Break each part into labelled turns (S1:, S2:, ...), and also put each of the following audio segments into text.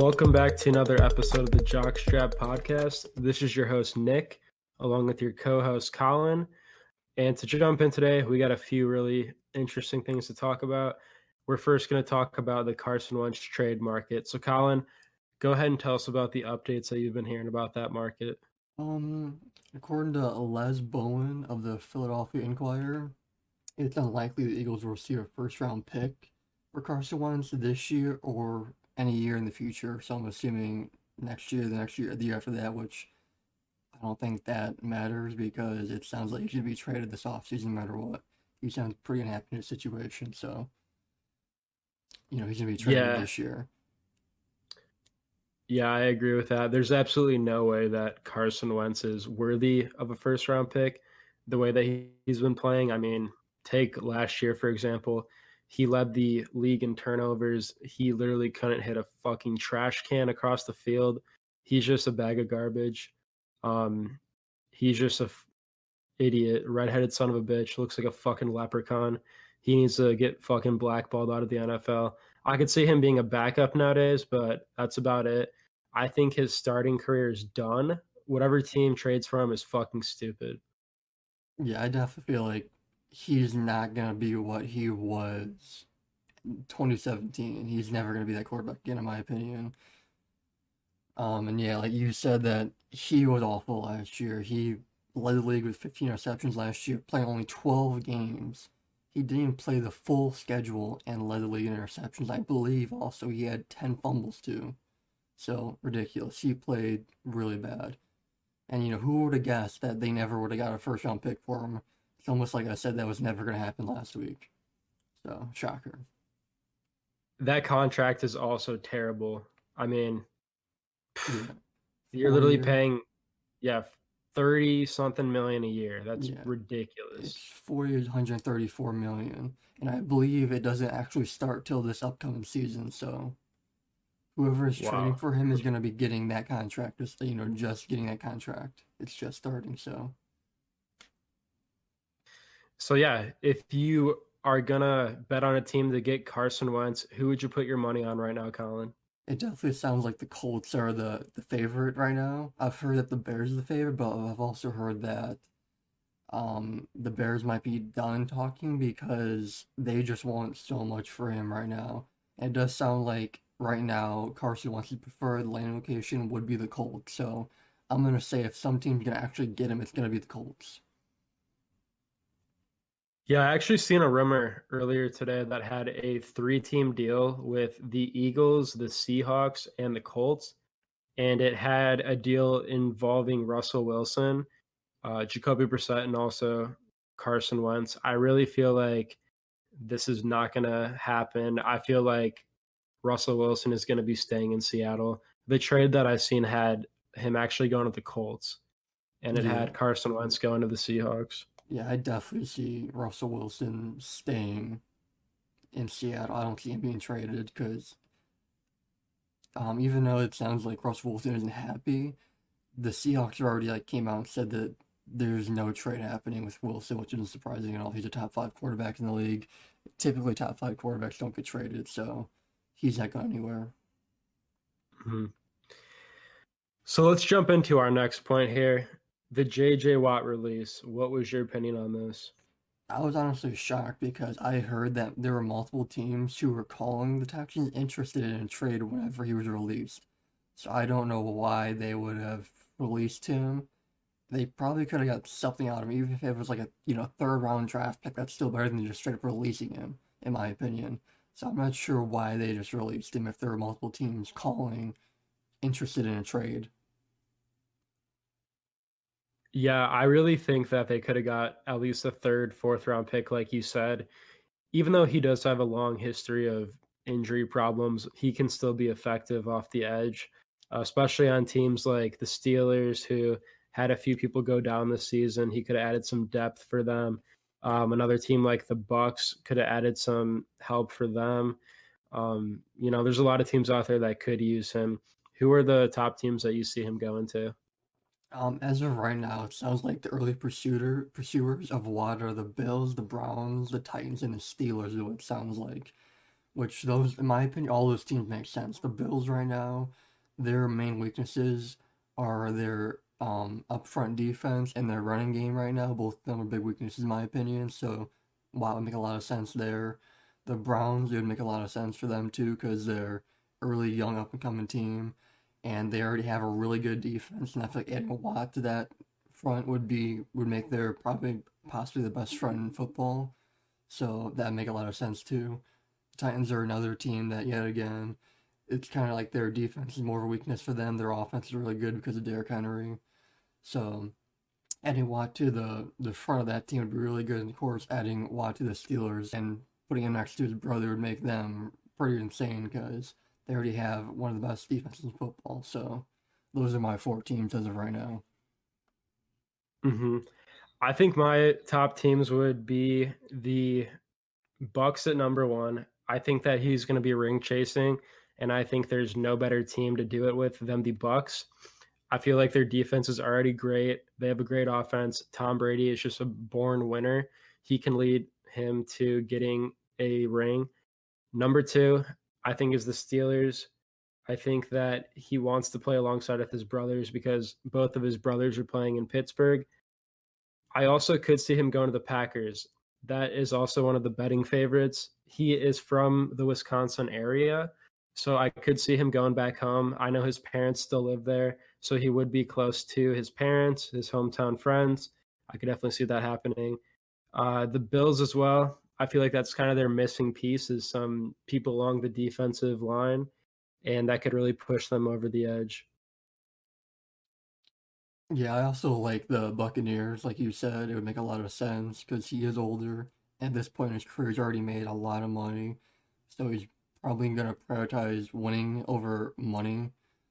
S1: Welcome back to another episode of the Jockstrap Podcast. This is your host, Nick, along with your co-host, Colin. And to jump in today, we got a few really interesting things to talk about. We're first going to talk about the Carson Wentz trade market. So, Colin, go ahead and tell us about the updates that you've been hearing about that market.
S2: According to Les Bowen of the Philadelphia Inquirer, it's unlikely the Eagles will receive a first-round pick for Carson Wentz this year or any year in the future. So I'm assuming next year, the next year, the year after that, which I don't think that matters because it sounds like he should be traded this offseason no matter what. He sounds pretty unhappy in his situation, so he's going to be traded this year.
S1: Yeah, I agree with that. There's absolutely no way that Carson Wentz is worthy of a first-round pick the way that he's been playing. I mean, take last year, for example. He led the league in turnovers. He literally couldn't hit a fucking trash can across the field. He's just a bag of garbage. He's just idiot, redheaded son of a bitch. Looks like a fucking leprechaun. He needs to get fucking blackballed out of the NFL. I could see him being a backup nowadays, but that's about it. I think his starting career is done. Whatever team trades for him is fucking stupid.
S2: Yeah, I definitely feel like he's not going to be what he was in 2017. He's never going to be that quarterback again, in my opinion. And yeah, like you said, that he was awful last year. He led the league with 15 receptions last year, playing only 12 games. He didn't even play the full schedule and led the league in interceptions. I believe also he had 10 fumbles too. So ridiculous. He played really bad. And who would have guessed that they never would have got a first round pick for him? It's almost like I said that was never going to happen last week. So, shocker.
S1: That contract is also terrible. I mean,
S2: Yeah.
S1: you're literally paying, 30-something million a year. That's ridiculous.
S2: It's 4 years, 134 million. And I believe it doesn't actually start till this upcoming season. So, whoever is trading for him is going to be getting that contract. Just getting that contract. It's just starting, so.
S1: So, yeah, if you are going to bet on a team to get Carson Wentz, who would you put your money on right now, Colin?
S2: It definitely sounds like the Colts are the favorite right now. I've heard that the Bears are the favorite, but I've also heard that the Bears might be done talking because they just want so much for him right now. And it does sound like right now Carson Wentz's preferred landing location would be the Colts. So I'm going to say if some team's going to actually get him, it's going to be the Colts.
S1: Yeah, I actually seen a rumor earlier today that had a 3-team deal with the Eagles, the Seahawks, and the Colts. And it had a deal involving Russell Wilson, Jacoby Brissett, and also Carson Wentz. I really feel like this is not going to happen. I feel like Russell Wilson is going to be staying in Seattle. The trade that I've seen had him actually going to the Colts, and it had Carson Wentz going to the Seahawks.
S2: Yeah, I definitely see Russell Wilson staying in Seattle. I don't see him being traded because even though it sounds like Russell Wilson isn't happy, the Seahawks already came out and said that there's no trade happening with Wilson, which isn't surprising at all. He's a top 5 quarterback in the league. Typically, top 5 quarterbacks don't get traded, so he's not going anywhere.
S1: Mm-hmm. So let's jump into our next point here. The J.J. Watt release. What was your opinion on this?
S2: I was honestly shocked because I heard that there were multiple teams who were calling the Texans interested in a trade whenever he was released. So I don't know why they would have released him. They probably could have got something out of him, even if it was like a 3rd-round draft pick. That's still better than just straight up releasing him, in my opinion. So I'm not sure why they just released him if there were multiple teams calling interested in a trade.
S1: Yeah, I really think that they could have got at least a 3rd, 4th-round pick, like you said. Even though he does have a long history of injury problems, he can still be effective off the edge, especially on teams like the Steelers, who had a few people go down this season. He could have added some depth for them. Another team like the Bucks could have added some help for them. There's a lot of teams out there that could use him. Who are the top teams that you see him going to?
S2: As of right now, it sounds like the early pursuers of Watt are the Bills, the Browns, the Titans, and the Steelers is what it sounds like. which those, in my opinion, all those teams make sense. The Bills right now, their main weaknesses are their upfront defense and their running game right now. Both of them are big weaknesses in my opinion. So, wow, it would make a lot of sense there. The Browns, it would make a lot of sense for them too because they're early, young, up and coming team, and they already have a really good defense. And I feel like adding a Watt to that front would make their probably possibly the best front in football. So that would make a lot of sense too. Titans are another team that, yet again, it's kind of like their defense is more of a weakness for them. Their offense is really good because of Derrick Henry. So adding Watt to the front of that team would be really good. And of course, adding Watt to the Steelers and putting him next to his brother would make them pretty insane because they already have one of the best defenses in football. So those are my 4 teams as of right now.
S1: Mm-hmm. I think my top teams would be the Bucks at number 1. I think that he's going to be ring chasing, and I think there's no better team to do it with than the Bucks. I feel like their defense is already great. They have a great offense. Tom Brady is just a born winner. He can lead him to getting a ring. Number 2, I think, is the Steelers. I think that he wants to play alongside with his brothers because both of his brothers are playing in Pittsburgh. I also could see him going to the Packers. That is also one of the betting favorites. He is from the Wisconsin area, so I could see him going back home. I know his parents still live there, so he would be close to his parents, his hometown friends. I could definitely see that happening. The Bills as well. I feel like that's kind of their missing piece is some people along the defensive line, and that could really push them over the edge.
S2: Yeah, I also like the Buccaneers. Like you said, it would make a lot of sense because he is older. At this point in his career, he's already made a lot of money. So he's probably going to prioritize winning over money.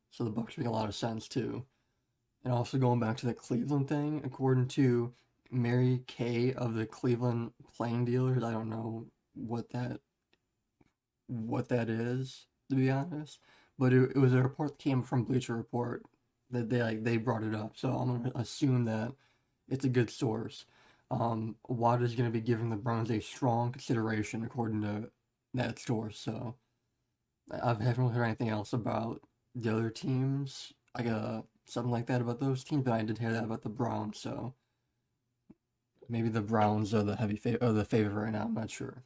S2: So the Bucks make a lot of sense too. And also going back to the Cleveland thing, according to Mary Kay of the Cleveland Plain Dealers, I don't know what that is, to be honest. But it was a report that came from Bleacher Report that they brought it up. So I'm gonna assume that it's a good source. Watt is gonna be giving the Browns a strong consideration according to that source. So I haven't really heard anything else about the other teams, like something like that about those teams, but I did hear that about the Browns. So maybe the Browns are the favorite right now. I'm not sure.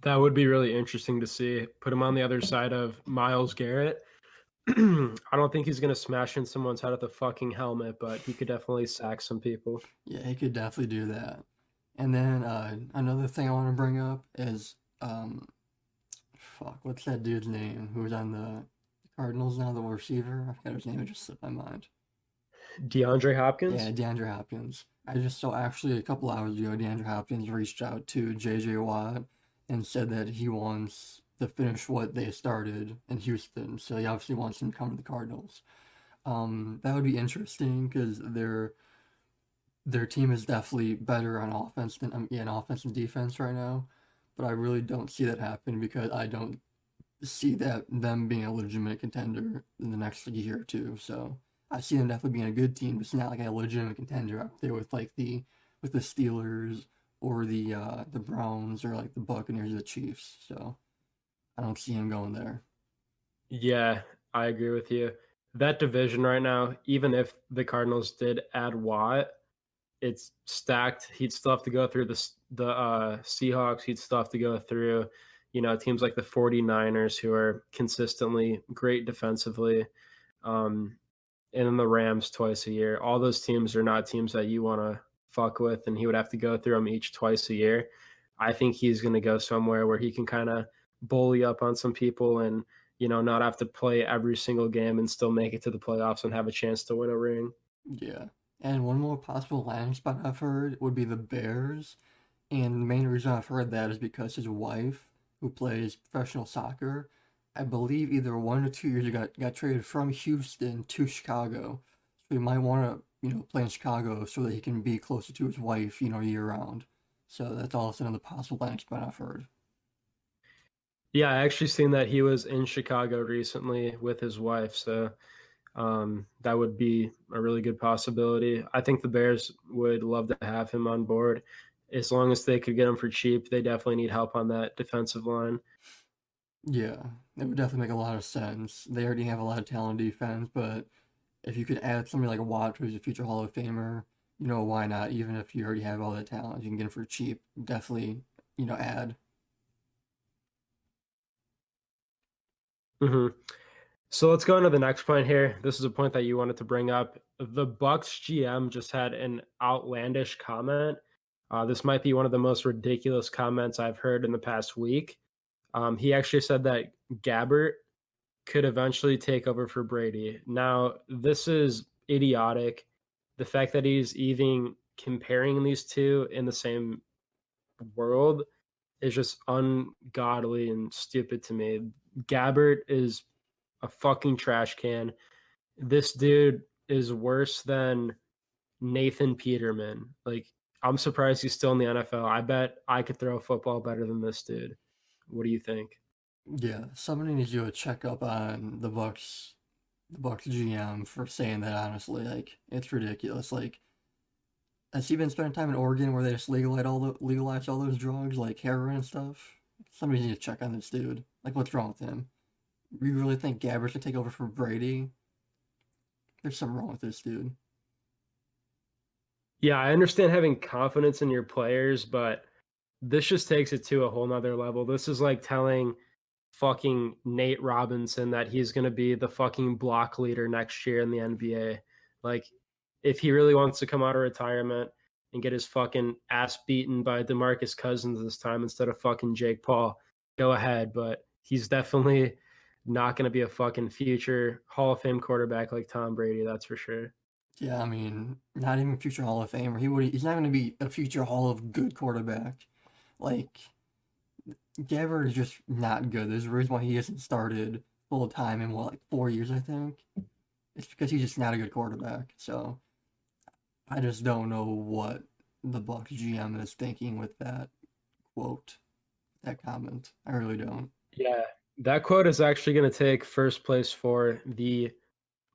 S1: That would be really interesting to see. Put him on the other side of Myles Garrett. I don't think he's going to smash in someone's head with a fucking helmet, but he could definitely sack some people.
S2: Yeah, he could definitely do that. And then another thing I want to bring up is fuck, what's that dude's name who's on the Cardinals now, the receiver? I forgot his name, it just slipped my mind.
S1: DeAndre
S2: Yeah,
S1: Hopkins?
S2: DeAndre Hopkins. I just saw actually a couple hours ago, DeAndre Hopkins reached out to JJ Watt and said that he wants to finish what they started in Houston. So he obviously wants him to come to the Cardinals. That would be interesting because their team is definitely better on offense than in offense and defense right now. But I really don't see that happening because I don't see that them being a legitimate contender in the next year or two. So I see them definitely being a good team, but it's not like a legitimate contender up there with like the Steelers or the Browns or like the Buccaneers or the Chiefs. So I don't see him going there.
S1: Yeah, I agree with you. That division right now, even if the Cardinals did add Watt, it's stacked. He'd still have to go through the Seahawks. He'd still have to go through, teams like the 49ers who are consistently great defensively. Um, and then the Rams twice a year. All those teams are not teams that you want to fuck with, and he would have to go through them each twice a year. I think he's going to go somewhere where he can kind of bully up on some people and not have to play every single game and still make it to the playoffs and have a chance to win a ring.
S2: Yeah. And one more possible landing spot I've heard would be the Bears. And the main reason I've heard that is because his wife, who plays professional soccer, I believe either 1 or 2 years ago got traded from Houston to Chicago. So he might want to, play in Chicago so that he can be closer to his wife, year round. So that's also another possible landing spot I've heard.
S1: Yeah, I actually seen that he was in Chicago recently with his wife, so that would be a really good possibility. I think the Bears would love to have him on board. as long as they could get him for cheap, they definitely need help on that defensive line.
S2: Yeah, it would definitely make a lot of sense. They already have a lot of talent on defense, but if you could add somebody like Watt, who's a future Hall of Famer, why not? Even if you already have all that talent, you can get him for cheap. Definitely, add.
S1: Hmm. So let's go into the next point here. This is a point that you wanted to bring up. The Bucks GM just had an outlandish comment. This might be one of the most ridiculous comments I've heard in the past week. He actually said that Gabbert could eventually take over for Brady. Now, this is idiotic. The fact that he's even comparing these two in the same world is just ungodly and stupid to me. Gabbert is a fucking trash can. This dude is worse than Nathan Peterman. Like, I'm surprised he's still in the NFL. I bet I could throw a football better than this dude. What do you think?
S2: Yeah, somebody needs to do a checkup on the Bucks GM for saying that. Honestly, like it's ridiculous. Like, has he been spending time in Oregon where they just legalized all those drugs like heroin and stuff? Somebody needs to check on this dude. Like, what's wrong with him? You really think Gabbert should take over for Brady? There's something wrong with this dude.
S1: Yeah, I understand having confidence in your players, but this just takes it to a whole nother level. This is like telling fucking Nate Robinson that he's going to be the fucking block leader next year in the NBA. Like, if he really wants to come out of retirement and get his fucking ass beaten by DeMarcus Cousins this time instead of fucking Jake Paul, go ahead. But he's definitely not going to be a fucking future Hall of Fame quarterback like Tom Brady, that's for sure.
S2: Yeah, I mean, not even future Hall of Famer. He's not going to be a future Hall of Good quarterback. Like, Gabbert is just not good. There's a reason why he hasn't started full time in what, like 4 years, I think. It's because he's just not a good quarterback. So I just don't know what the Bucks GM is thinking with that quote, that comment. I really don't.
S1: Yeah, that quote is actually going to take first place for the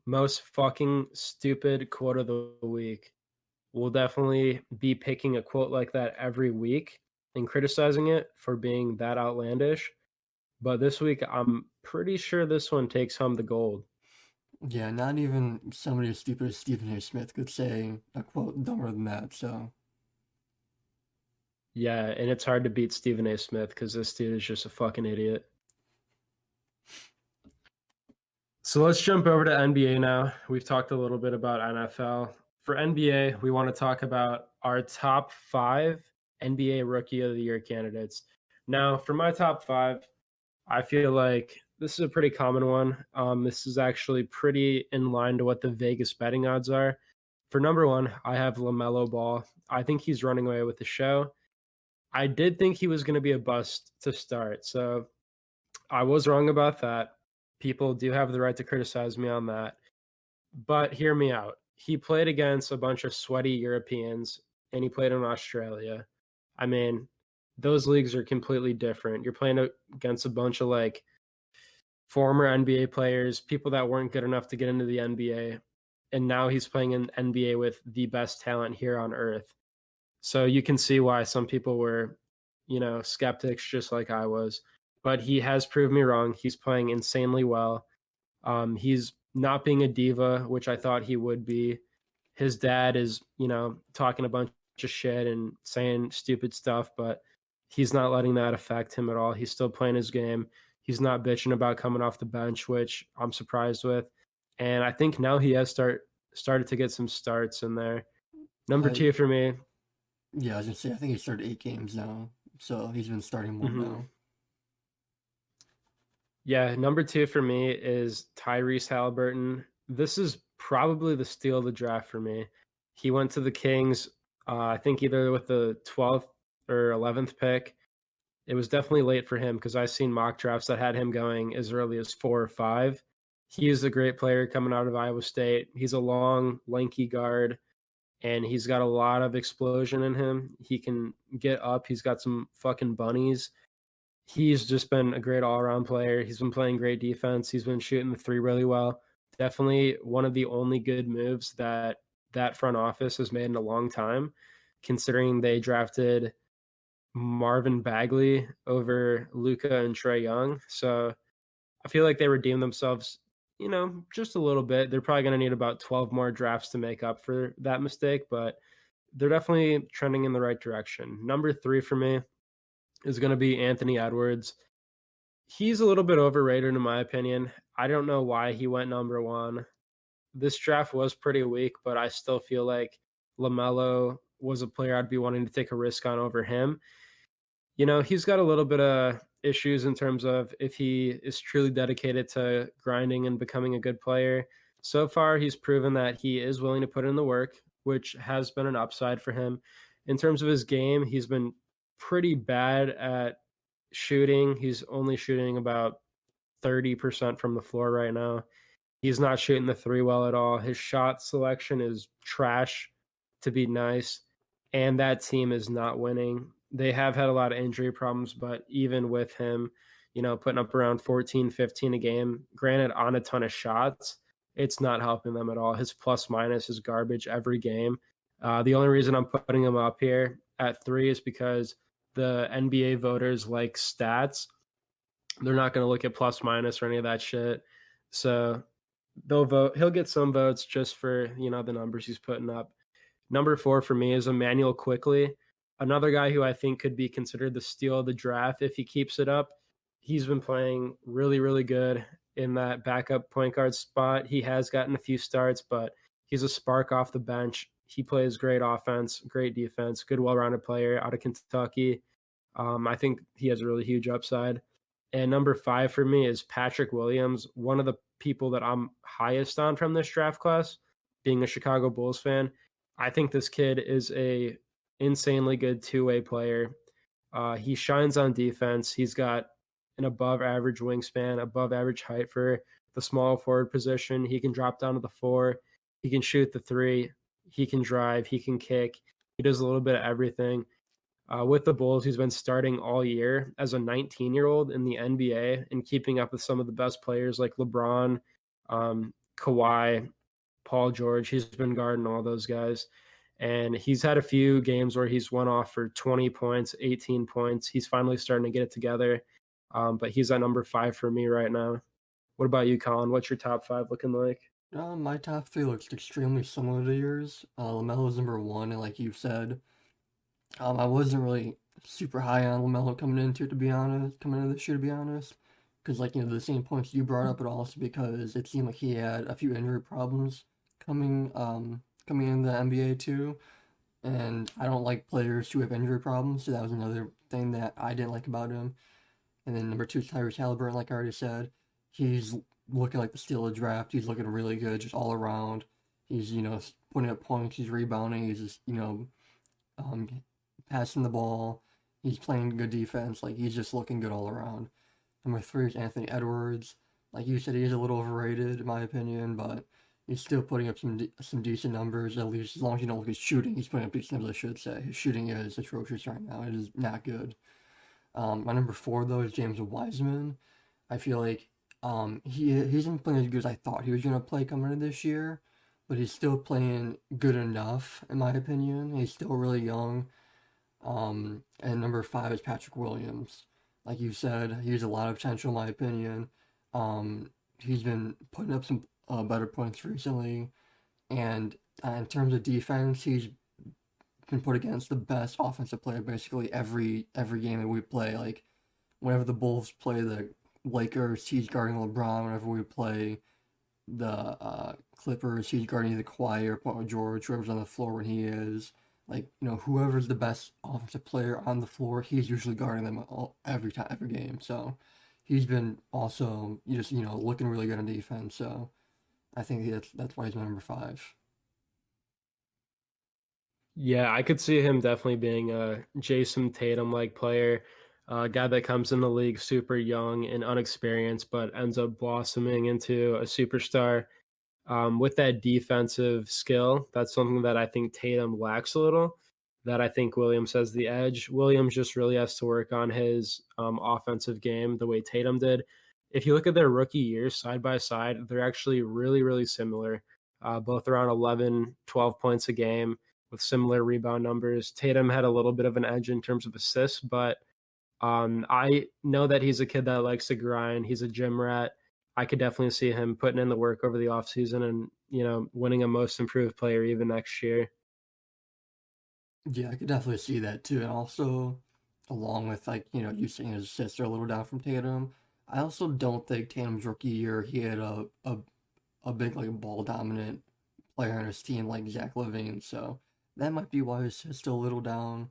S1: most fucking stupid quote of the week. We'll definitely be picking a quote like that every week and criticizing it for being that outlandish. But this week, I'm pretty sure this one takes home the gold.
S2: Yeah, not even somebody as stupid as Stephen A. Smith could say a quote dumber than that. So
S1: Yeah, and it's hard to beat Stephen A. Smith because this dude is just a fucking idiot. So let's jump over to NBA now. We've talked a little bit about NFL. For NBA, we want to talk about our top 5 NBA Rookie of the Year candidates. Now, for my top 5, I feel like this is a pretty common one. This is actually pretty in line to what the Vegas betting odds are. For number 1, I have LaMelo Ball. I think he's running away with the show. I did think he was going to be a bust to start, so I was wrong about that. People do have the right to criticize me on that. But hear me out. He played against a bunch of sweaty Europeans and he played in Australia. I mean, those leagues are completely different. You're playing against a bunch of like former NBA players, people that weren't good enough to get into the NBA. And now he's playing in NBA with the best talent here on earth. So you can see why some people were, skeptics just like I was. But he has proved me wrong. He's playing insanely well. He's not being a diva, which I thought he would be. His dad is, talking a bunch of shit and saying stupid stuff, but he's not letting that affect him at all. He's still playing his game. He's not bitching about coming off the bench, which I'm surprised with. And I think now he has started to get some starts in there. Number
S2: I
S1: 2 for me.
S2: yeah, I was gonna say I think he started 8 games now, so he's been starting more
S1: Mhm.
S2: now.
S1: Yeah, number 2 for me is Tyrese Halliburton. This is probably the steal of the draft for me. He went to the Kings, I think either with the 12th or 11th pick. It was definitely late for him because I've seen mock drafts that had him going as early as 4 or 5. He is a great player coming out of Iowa State. He's a long, lanky guard, and he's got a lot of explosion in him. He can get up. He's got some fucking bunnies. He's just been a great all-around player. He's been playing great defense. He's been shooting the 3 really well. Definitely one of the only good moves that front office has made in a long time considering they drafted Marvin Bagley over Luka and Trae Young. So I feel like they redeemed themselves, just a little bit. They're probably going to need about 12 more drafts to make up for that mistake, but they're definitely trending in the right direction. Number 3 for me is going to be Anthony Edwards. He's a little bit overrated in my opinion. I don't know why he went number 1. This draft was pretty weak, but I still feel like LaMelo was a player I'd be wanting to take a risk on over him. He's got a little bit of issues in terms of if he is truly dedicated to grinding and becoming a good player. So far, he's proven that he is willing to put in the work, which has been an upside for him. In terms of his game, he's been pretty bad at shooting. He's only shooting about 30% from the floor right now. He's not shooting the 3 well at all. His shot selection is trash, to be nice, and that team is not winning. They have had a lot of injury problems, but even with him, putting up around 14, 15 a game, granted on a ton of shots, it's not helping them at all. His plus minus is garbage every game. The only reason I'm putting him up here at 3 is because the NBA voters like stats. They're not going to look at plus minus or any of that shit. So they'll vote. He'll get some votes just for, the numbers he's putting up. Number 4 for me is Emmanuel Quickly, another guy who I think could be considered the steal of the draft if he keeps it up. He's been playing really, really good in that backup point guard spot. He has gotten a few starts, but he's a spark off the bench. He plays great offense, great defense, good, well-rounded player out of Kentucky. I think he has a really huge upside. And number 5 for me is Patrick Williams, one of the people that I'm highest on from this draft class, being a Chicago Bulls fan. I think this kid is a insanely good two-way player. He shines on defense. He's got an above average wingspan, above average height for the small forward position. He can drop down to the 4. He can shoot the 3. He can drive. He can kick. He does a little bit of everything. With the Bulls, he's been starting all year as a 19-year-old in the NBA and keeping up with some of the best players like LeBron, Kawhi, Paul George. He's been guarding all those guys. And he's had a few games where he's went off for 20 points, 18 points. He's finally starting to get it together. But he's at number 5 for me right now. What about you, Colin? What's your top 5 looking like?
S2: My top 3 looks extremely similar to yours. LaMelo's number 1, and like you've said, I wasn't really super high on LaMelo coming into this year, to be honest. Because, the same points you brought up, but also because it seemed like he had a few injury problems coming in the NBA too. And I don't like players who have injury problems, so that was another thing that I didn't like about him. And then number 2 is Tyrese Halliburton, like I already said. He's looking like the steal of the draft. He's looking really good just all around. He's, putting up points, he's rebounding, he's just, passing the ball. He's playing good defense. He's just looking good all around. Number 3 is Anthony Edwards. Like you said, he's a little overrated in my opinion, but he's still putting up some decent numbers, at least as long as you don't look at shooting. He's putting up decent numbers, I should say. His shooting is atrocious right now. It is not good. My number 4, though, is James Wiseman. I feel like he isn't playing as good as I thought he was going to play coming into this year, but he's still playing good enough, in my opinion. He's still really young. And number 5 is Patrick Williams. Like you said, he has a lot of potential, in my opinion. He's been putting up some better points recently, and in terms of defense, he's been put against the best offensive player basically every game that we play. Like whenever the Bulls play the Lakers, he's guarding LeBron. Whenever we play the Clippers, he's guarding either Kawhi or Paul George, whoever's on the floor when he is. Whoever's the best offensive player on the floor, he's usually guarding them every game. So he's been also looking really good on defense. So I think that's why he's my number 5.
S1: Yeah, I could see him definitely being a Jason Tatum-like player, a guy that comes in the league super young and unexperienced, but ends up blossoming into a superstar. With that defensive skill, that's something that I think Tatum lacks a little, that I think Williams has the edge. Williams just really has to work on his offensive game the way Tatum did. If you look at their rookie years side by side, they're actually really, really similar, both around 11, 12 points a game with similar rebound numbers. Tatum had a little bit of an edge in terms of assists, but I know that he's a kid that likes to grind. He's a gym rat. I could definitely see him putting in the work over the offseason and, winning a most improved player even next year.
S2: Yeah, I could definitely see that too. And also, along with like, you saying his assists are a little down from Tatum, I also don't think Tatum's rookie year he had a big like ball dominant player on his team like Zach LaVine, so that might be why his assists still a little down.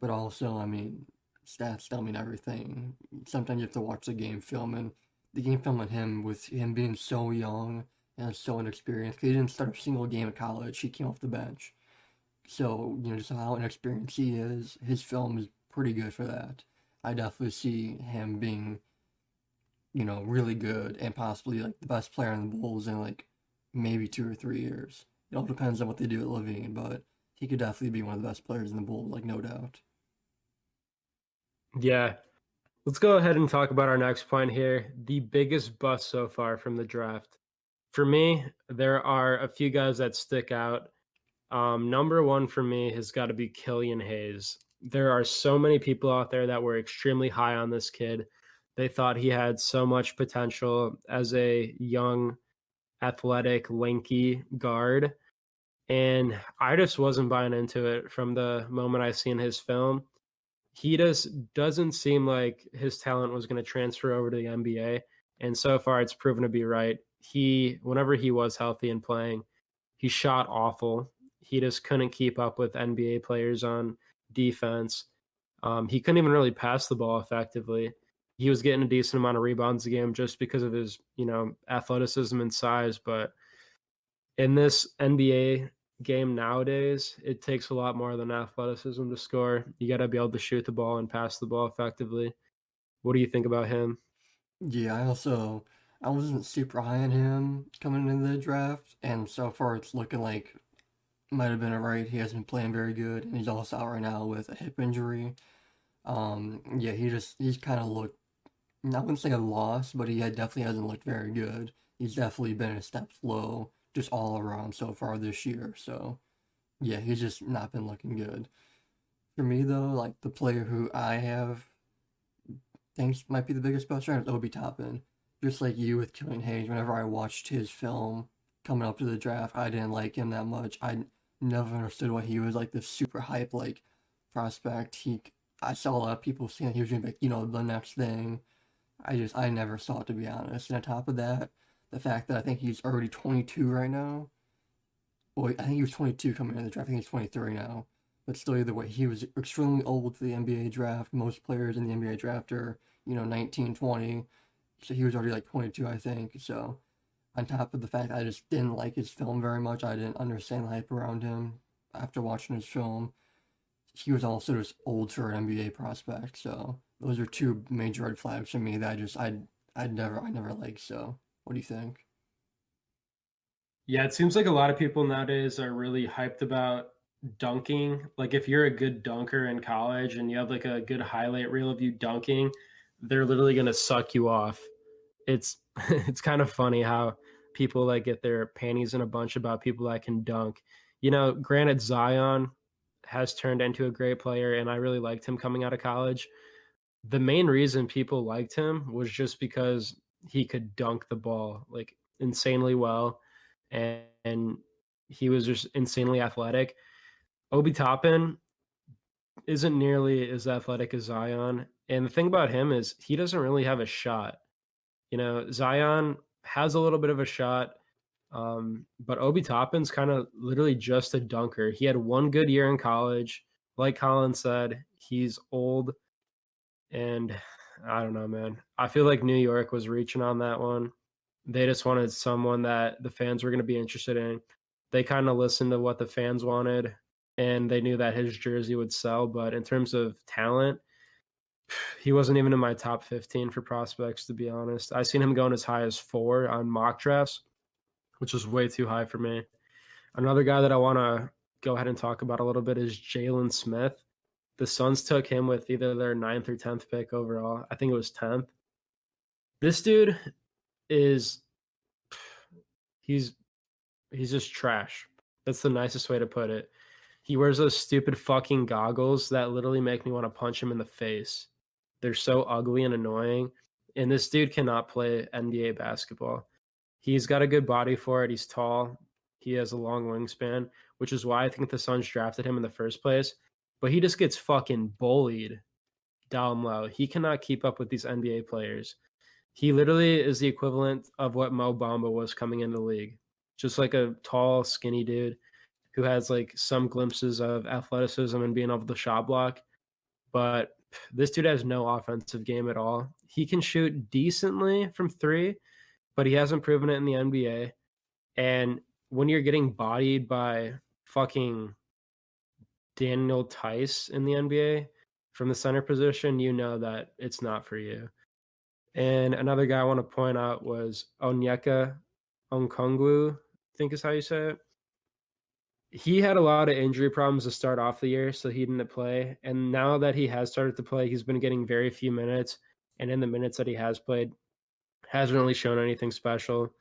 S2: But also, I mean, stats don't mean everything. Sometimes you have to watch the game film, and the game film on him with him being so young and so inexperienced. 'Cause he didn't start a single game in college. He came off the bench. So, just how inexperienced he is, his film is pretty good for that. I definitely see him being, really good and possibly like the best player on the Bulls in like maybe 2 or 3 years. It all depends on what they do at Levine, but he could definitely be one of the best players in the Bulls, like no doubt.
S1: Yeah. Let's go ahead and talk about our next point here. The biggest bust so far from the draft. For me, there are a few guys that stick out. Number one for me has got to be Killian Hayes. There are so many people out there that were extremely high on this kid. They thought he had so much potential as a young, athletic, lanky guard. And I just wasn't buying into it from the moment I seen his film. He just doesn't seem like his talent was going to transfer over to the NBA. And so far, it's proven to be right. Whenever he was healthy and playing, he shot awful. He just couldn't keep up with NBA players on defense. He couldn't even really pass the ball effectively. He was getting a decent amount of rebounds a game just because of his, athleticism and size. But in this NBA game nowadays, it takes a lot more than athleticism to score. You got to be able to shoot the ball and pass the ball effectively. What do you think about him?
S2: Yeah, I wasn't super high on him coming into the draft, and so far it's looking like might have been alright. He hasn't been playing very good, and he's also out right now with a hip injury. Yeah, he's kind of looked, I wouldn't say a loss, but definitely hasn't looked very good. He's definitely been a step slow just all around so far this year. So yeah, he's just not been looking good. For me though, like the player who I have thinks might be the biggest bust right is Obi Toppin. Just like you with Killian Hayes, whenever I watched his film coming up to the draft, I didn't like him that much. I never understood why he was like this super hype like prospect. I saw a lot of people saying he was gonna be like, the next thing. I never saw it, to be honest. And on top of that, the fact that I think he's already 22 right now. Well, I think he was 22 coming into the draft. I think he's 23 now. But still, either way, he was extremely old for the NBA draft. Most players in the NBA draft are, 19, 20. So he was already like 22, I think. So on top of the fact I just didn't like his film very much, I didn't understand the hype around him after watching his film. He was also just old for an NBA prospect. So those are two major red flags for me that I never liked. So what do you think?
S1: Yeah, it seems like a lot of people nowadays are really hyped about dunking. Like if you're a good dunker in college and you have like a good highlight reel of you dunking, they're literally going to suck you off. It's it's kind of funny how people like get their panties in a bunch about people that can dunk. Granted Zion has turned into a great player and I really liked him coming out of college. The main reason people liked him was just because he could dunk the ball like insanely well and he was just insanely athletic. Obi Toppin isn't nearly as athletic as Zion. And the thing about him is he doesn't really have a shot. Zion has a little bit of a shot, but Obi Toppin's kind of literally just a dunker. He had one good year in college. Like Colin said, he's old. And I don't know, man. I feel like New York was reaching on that one. They just wanted someone that the fans were going to be interested in. They kind of listened to what the fans wanted, and they knew that his jersey would sell. But in terms of talent, he wasn't even in my top 15 for prospects, to be honest. I seen him going as high as 4 on mock drafts, which was way too high for me. Another guy that I want to go ahead and talk about a little bit is Jalen Smith. The Suns took him with either their 9th or 10th pick overall. I think it was 10th. This dude is he's he's just trash. That's the nicest way to put it. He wears those stupid fucking goggles that literally make me want to punch him in the face. They're so ugly and annoying. And this dude cannot play NBA basketball. He's got a good body for it. He's tall. He has a long wingspan, which is why I think the Suns drafted him in the first place. But he just gets fucking bullied down low. He cannot keep up with these NBA players. He literally is the equivalent of what Mo Bamba was coming into the league. Just like a tall, skinny dude who has like some glimpses of athleticism and being able to shot block. But this dude has no offensive game at all. He can shoot decently from three, but he hasn't proven it in the NBA. And when you're getting bodied by fucking Daniel Tice in the NBA from the center position, you know that it's not for you. And another guy I want to point out was Onyeka Okongwu, I think is how you say it. He had a lot of injury problems to start off the year, so he didn't play. And now that he has started to play, he's been getting very few minutes. And in the minutes that he has played, hasn't really shown anything special.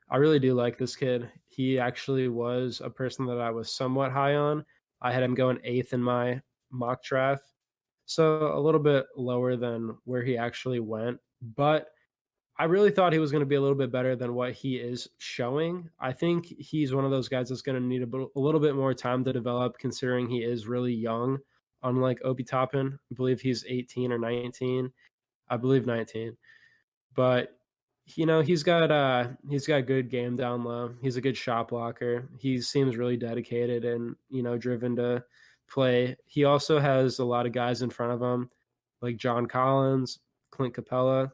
S1: I really do like this kid. He actually was a person that I was somewhat high on. I had him going 8th in my mock draft, so a little bit lower than where he actually went. But I really thought he was going to be a little bit better than what he is showing. I think he's one of those guys that's going to need a little bit more time to develop, considering he is really young. Unlike Obi Toppin, I believe he's 18 or 19. I believe 19. But he's got good game down low. He's a good shot blocker. He seems really dedicated and driven to play. He also has a lot of guys in front of him, like John Collins, Clint Capella,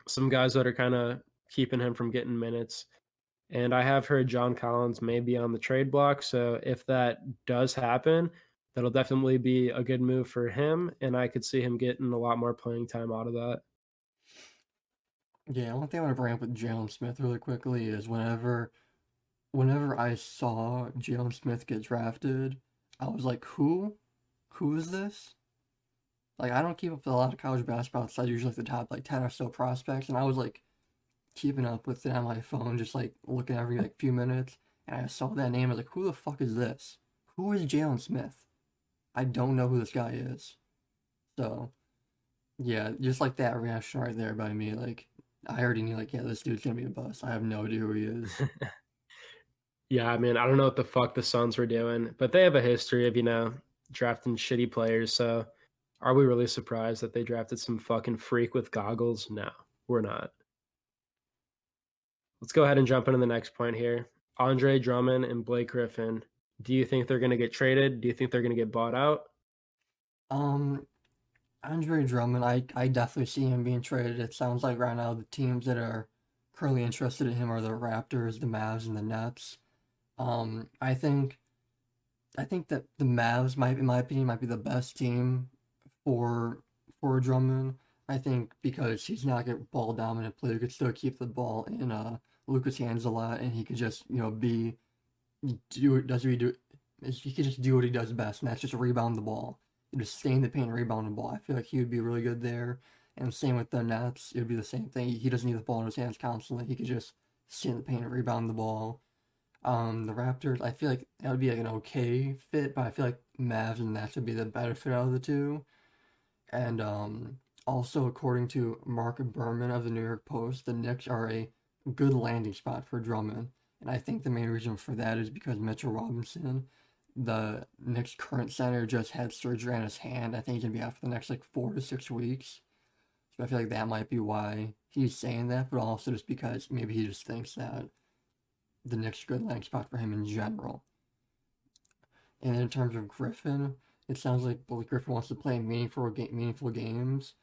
S1: some guys that are kind of keeping him from getting minutes. And I have heard John Collins may be on the trade block. So if that does happen, that'll definitely be a good move for him. And I could see him getting a lot more playing time out of that.
S2: Yeah, one thing I want to bring up with Jalen Smith really quickly is whenever I saw Jalen Smith get drafted, I was like, who? Who is this? Like, I don't keep up with a lot of college basketball. It's usually like the top like 10 or so prospects, and I was like keeping up with it on my phone, just like looking every like few minutes, and I saw that name. I was like, who the fuck is this? Who is Jalen Smith? I don't know who this guy is. So yeah, just like that reaction right there by me, like I already knew like, yeah, this dude's gonna be a bust. I have no idea who he is.
S1: Yeah, I mean, I don't know what the fuck the Suns were doing, but they have a history of, drafting shitty players. So are we really surprised that they drafted some fucking freak with goggles? No, we're not. Let's go ahead and jump into the next point here. Andre Drummond and Blake Griffin. Do you think they're going to get traded? Do you think they're going to get bought out?
S2: Um, Andre Drummond, I definitely see him being traded. It sounds like right now the teams that are currently interested in him are the Raptors, the Mavs, and the Nets. I think that the Mavs might, in my opinion, might be the best team for Drummond. I think because he's not a ball dominant player, he could still keep the ball in Luka's hands a lot, and he could just be do does what he do. He could just do what he does best, and that's just rebound the ball. Just stay in the paint and rebound the ball. I feel like he would be really good there. And same with the Nets, it would be the same thing. He doesn't need the ball in his hands constantly. He could just stay in the paint and rebound the ball. The Raptors, I feel like that would be like an okay fit, but I feel like Mavs and Nets would be the better fit out of the two. And also, according to Mark Berman of the New York Post, the Knicks are a good landing spot for Drummond. And I think the main reason for that is because Mitchell Robinson, the Knicks' current center, just had surgery on his hand. I think he's going to be out for the next like 4 to 6 weeks. So I feel like that might be why he's saying that, but also just because maybe he just thinks that the Knicks are a good landing spot for him in general. And in terms of Griffin, it sounds like Blake Griffin wants to play meaningful games,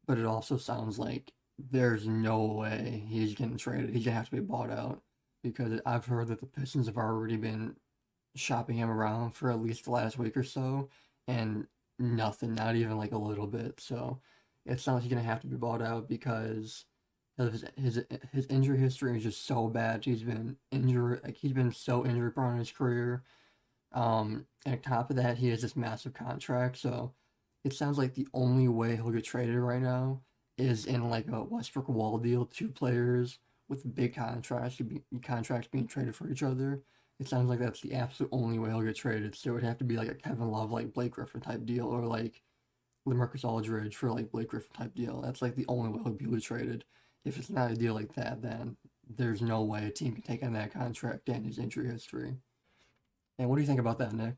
S2: but it also sounds like there's no way he's getting traded. He's gonna have to be bought out because I've heard that the Pistons have already been shopping him around for at least the last week or so, and nothing, not even like a little bit. So it sounds like he's gonna have to be bought out because of his injury history is just so bad. He's been so injury prone in his career. And on top of that, he has this massive contract, so it sounds like the only way he'll get traded right now is in like a Westbrook Wall deal, two players with big contracts being traded for each other. it sounds like that's the absolute only way he'll get traded. So it would have to be like a Kevin Love, like Blake Griffin type deal, or like LaMarcus Aldridge for like Blake Griffin type deal. That's like the only way he'll be traded. If it's not a deal like that, then there's no way a team can take on that contract and his injury history. And what do you think about that, Nick?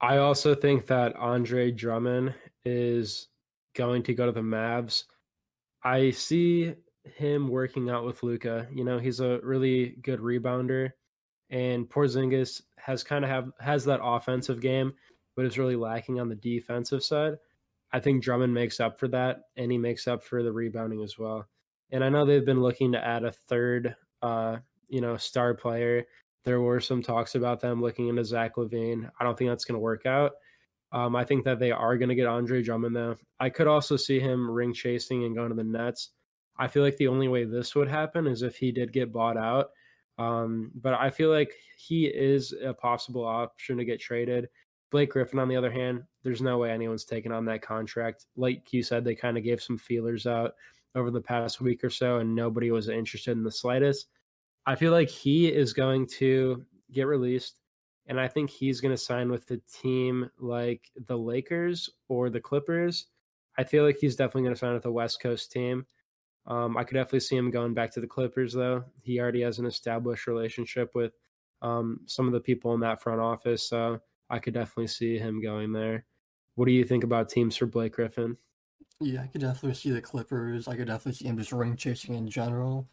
S1: I also think that Andre Drummond is going to go to the Mavs. I see him working out with Luka. You know, he's a really good rebounder, and Porzingis has that offensive game, but is really lacking on the defensive side. I think Drummond makes up for that, and he makes up for the rebounding as well. And I know they've been looking to add a third, star player. There were some talks about them looking into Zach LaVine. I don't think that's going to work out. I think that they are going to get Andre Drummond, though. I could also see him ring chasing and going to the Nets. I feel like the only way this would happen is if he did get bought out. But I feel like he is a possible option to get traded. Blake Griffin, on the other hand, there's no way anyone's taking on that contract. Like you said, they kind of gave some feelers out over the past week or so, and nobody was interested in the slightest. I feel like he is going to get released, and I think he's going to sign with a team like the Lakers or the Clippers. I feel like he's definitely going to sign with a West Coast team. I could definitely see him going back to the Clippers, though. He already has an established relationship with some of the people in that front office, so I could definitely see him going there. What do you think about teams for Blake Griffin?
S2: Yeah, I could definitely see the Clippers. I could definitely see him just ring chasing in general.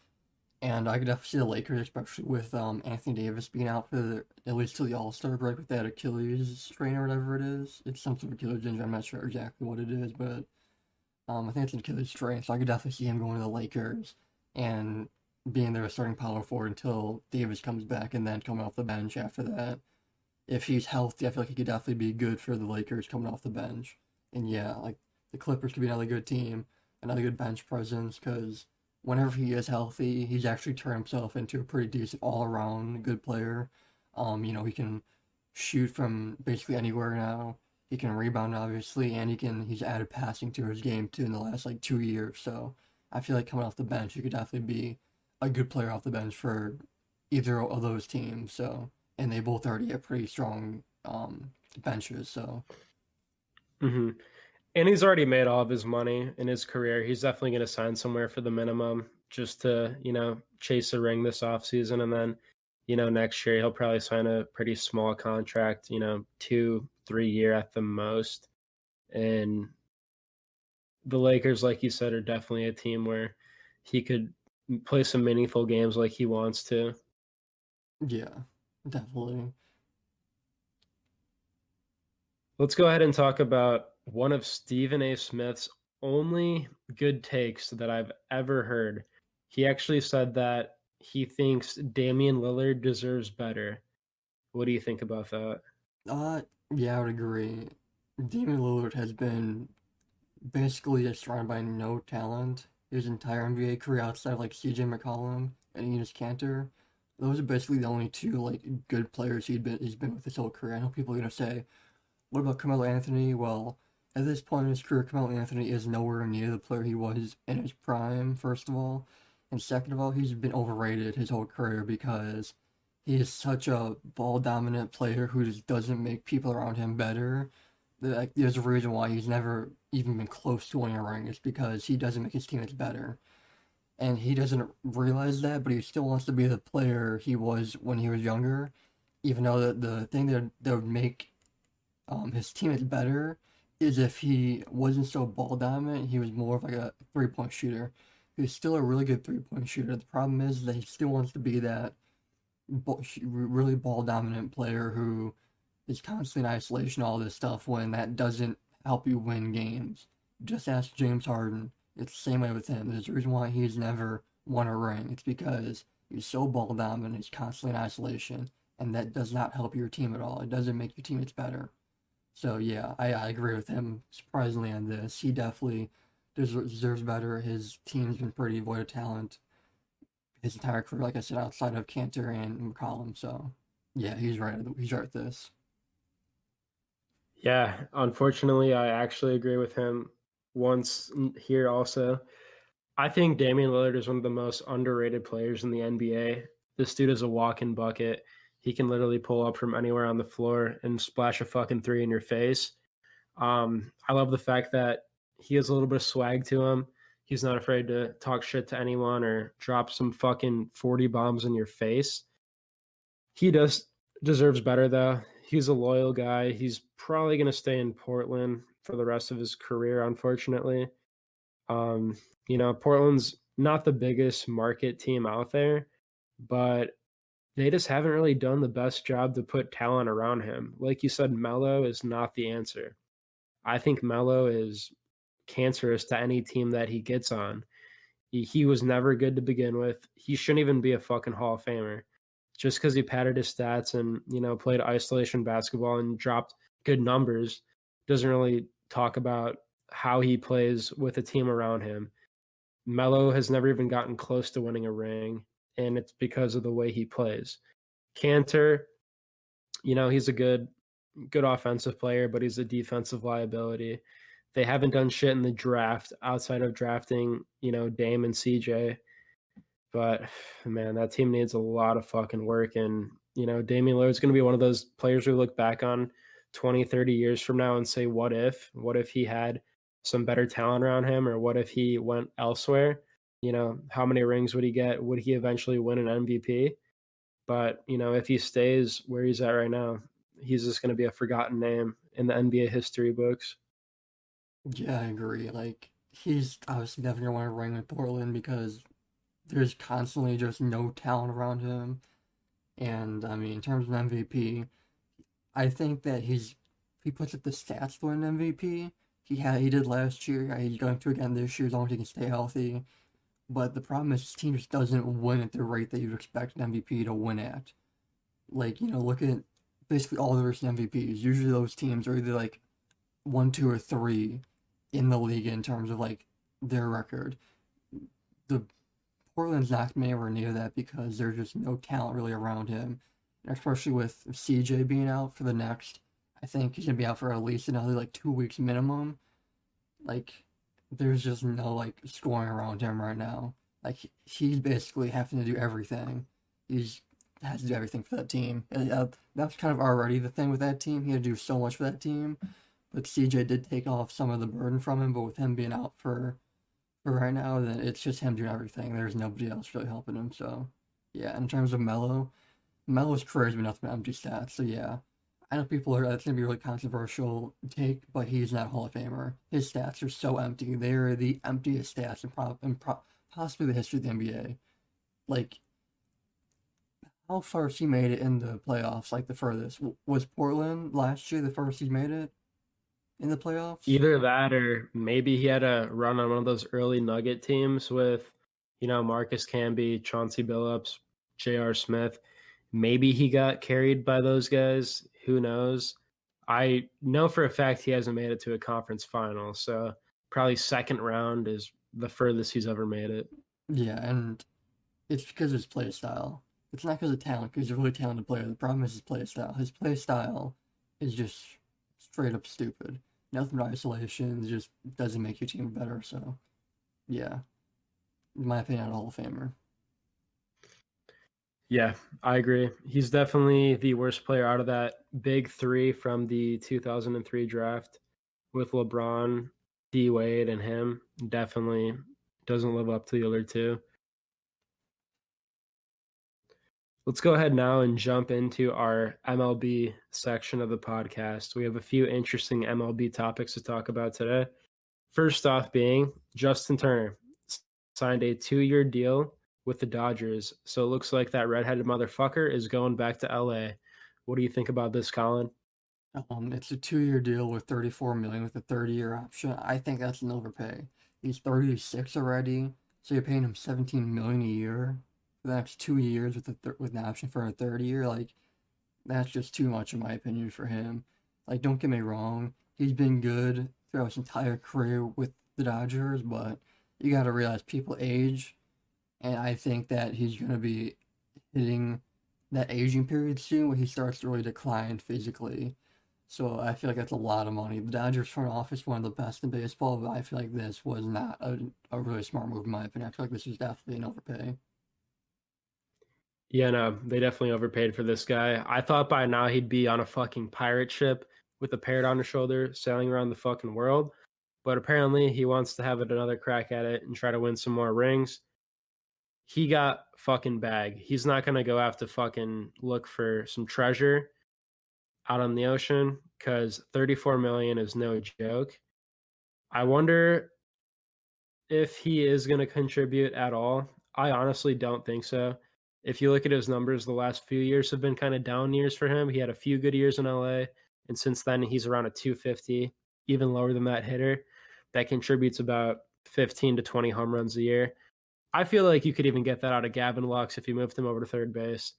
S2: And I could definitely see the Lakers, especially with Anthony Davis being out for at least till the All Star break with that Achilles strain or whatever it is. It's some sort of Achilles injury. I'm not sure exactly what it is, but I think it's an Achilles strain. So I could definitely see him going to the Lakers and being their starting power forward until Davis comes back, and then coming off the bench after that. If he's healthy, I feel like he could definitely be good for the Lakers coming off the bench. And yeah, like the Clippers could be another good team, another good bench presence, because whenever he is healthy, he's actually turned himself into a pretty decent all around good player. He can shoot from basically anywhere now. He can rebound obviously, and he's added passing to his game too in the last like 2 years. So I feel like coming off the bench, he could definitely be a good player off the bench for either of those teams. So and they both already have pretty strong benches. So
S1: hmm And he's already made all of his money in his career. He's definitely going to sign somewhere for the minimum just to, chase a ring this offseason. And then, next year he'll probably sign a pretty small contract, 2-3 year at the most. And the Lakers, like you said, are definitely a team where he could play some meaningful games like he wants to.
S2: yeah, definitely.
S1: Let's go ahead and talk about one of Stephen A. Smith's only good takes that I've ever heard. He actually said that he thinks Damian Lillard deserves better. What do you think about that?
S2: Uh, yeah, I would agree. Damian Lillard has been basically just surrounded by no talent his entire NBA career outside of like CJ McCollum and Enes Kanter. Those are basically the only two like good players he's been with his whole career. I know people are gonna say, what about Carmelo Anthony? Well, at this point in his career, Carmelo Anthony is nowhere near the player he was in his prime, first of all. And second of all, he's been overrated his whole career because he is such a ball dominant player who just doesn't make people around him better. Like, there's a reason why he's never even been close to winning a ring. It's because he doesn't make his teammates better. And he doesn't realize that, but he still wants to be the player he was when he was younger. Even though the thing that would make his teammates better is if he wasn't so ball dominant, he was more of like a 3-point shooter. He's still a really good 3-point shooter. The problem is that he still wants to be that really ball dominant player who is constantly in isolation, all this stuff, when that doesn't help you win games. Just ask James Harden. It's the same way with him. There's a reason why he's never won a ring. It's because he's so ball dominant, he's constantly in isolation, and that does not help your team at all. It doesn't make your teammates better. So yeah, I agree with him surprisingly on this. He definitely deserves better. His team's been pretty void of talent his entire career, like I said, outside of Cantor and McCollum. So yeah, he's right. He's right with this.
S1: Yeah, unfortunately, I actually agree with him once here also. I think Damian Lillard is one of the most underrated players in the NBA. this dude is a walk-in bucket. He can literally pull up from anywhere on the floor and splash a fucking three in your face. I love the fact that he has a little bit of swag to him. He's not afraid to talk shit to anyone or drop some fucking 40 bombs in your face. He deserves better though. He's a loyal guy. He's probably going to stay in Portland for the rest of his career, unfortunately. Um, Portland's not the biggest market team out there, but they just haven't really done the best job to put talent around him. Like you said, Melo is not the answer. I think Melo is cancerous to any team that he gets on. He was never good to begin with. He shouldn't even be a fucking Hall of Famer. Just because he padded his stats and, played isolation basketball and dropped good numbers doesn't really talk about how he plays with a team around him. Melo has never even gotten close to winning a ring, and it's because of the way he plays. Cantor, he's a good offensive player, but he's a defensive liability. They haven't done shit in the draft outside of drafting, Dame and CJ. But man, that team needs a lot of fucking work. And, Damian Lillard's going to be one of those players we look back on 20, 30 years from now and say, what if? What if he had some better talent around him? Or what if he went elsewhere? How many rings would he get? Would he eventually win an MVP? But, if he stays where he's at right now, he's just going to be a forgotten name in the NBA history books.
S2: Yeah, I agree. Like, he's obviously definitely going to want to ring with Portland because there's constantly just no talent around him. And, I mean, in terms of MVP, I think that if he puts up the stats to win MVP, he did last year. He's going to again this year as long as he can stay healthy. But the problem is his team just doesn't win at the rate that you'd expect an MVP to win at. Like, look at basically all the recent MVPs. Usually those teams are either like 1, 2, or 3 in the league in terms of like their record. The Portland's not anywhere near that because there's just no talent really around him. And especially with CJ being out for the next, I think he's gonna be out for at least another like 2 weeks minimum. Like, there's just no like scoring around him right now. Like, he's basically having to do everything. He's has to do everything for that team. And, that's kind of already the thing with that team. He had to do so much for that team. But CJ did take off some of the burden from him. But with him being out for right now, then it's just him doing everything. There's nobody else really helping him. So, yeah, in terms of Melo's career has been nothing but empty stats. So, yeah, I know that's going to be a really controversial take, but he's not a Hall of Famer. His stats are so empty. They are the emptiest stats in possibly the history of the NBA. Like, how far he made it in the playoffs, like the furthest? Was Portland last year the furthest he made it in the playoffs?
S1: Either that or maybe he had a run on one of those early Nugget teams with, Marcus Camby, Chauncey Billups, J.R. Smith. Maybe he got carried by those guys. Who knows? I know for a fact he hasn't made it to a conference final. So probably second round is the furthest he's ever made it.
S2: Yeah, and it's because of his play style. It's not because of talent, because he's a really talented player. The problem is his play style. His play style is just straight up stupid. Nothing but isolation. Just doesn't make your team better. So, yeah, in my opinion, not a Hall of Famer.
S1: Yeah, I agree. He's definitely the worst player out of that big three from the 2003 draft with LeBron, D Wade, and him. Definitely doesn't live up to the other two. Let's go ahead now and jump into our MLB section of the podcast. We have a few interesting MLB topics to talk about today. First off being Justin Turner signed a 2-year deal with the Dodgers. So it looks like that redheaded motherfucker is going back to LA. What do you think about this, Colin?
S2: It's a 2-year deal with $34 million with a 30-year option. I think that's an overpay. He's 36 already, so you're paying him $17 million a year for the next 2 years with an option for a third year. Like, that's just too much in my opinion for him. Like, don't get me wrong, he's been good throughout his entire career with the Dodgers, but you got to realize people age, and I think that he's going to be hitting that aging period soon where he starts to really decline physically. So I feel like that's a lot of money. The Dodgers front office, one of the best in baseball, but I feel like this was not a really smart move in my opinion. I feel like this was definitely an overpay.
S1: Yeah, no, they definitely overpaid for this guy. I thought by now he'd be on a fucking pirate ship with a parrot on his shoulder, sailing around the fucking world. But apparently he wants to have it another crack at it and try to win some more rings. He got fucking bag. He's not gonna go have to fucking look for some treasure out on the ocean because 34 million is no joke. I wonder if he is going to contribute at all. I honestly don't think so. If you look at his numbers, the last few years have been kind of down years for him. He had a few good years in LA, and since then he's around a 250, even lower than that hitter that contributes about 15 to 20 home runs a year. I feel like you could even get that out of Gavin Lux if you moved him over to third base.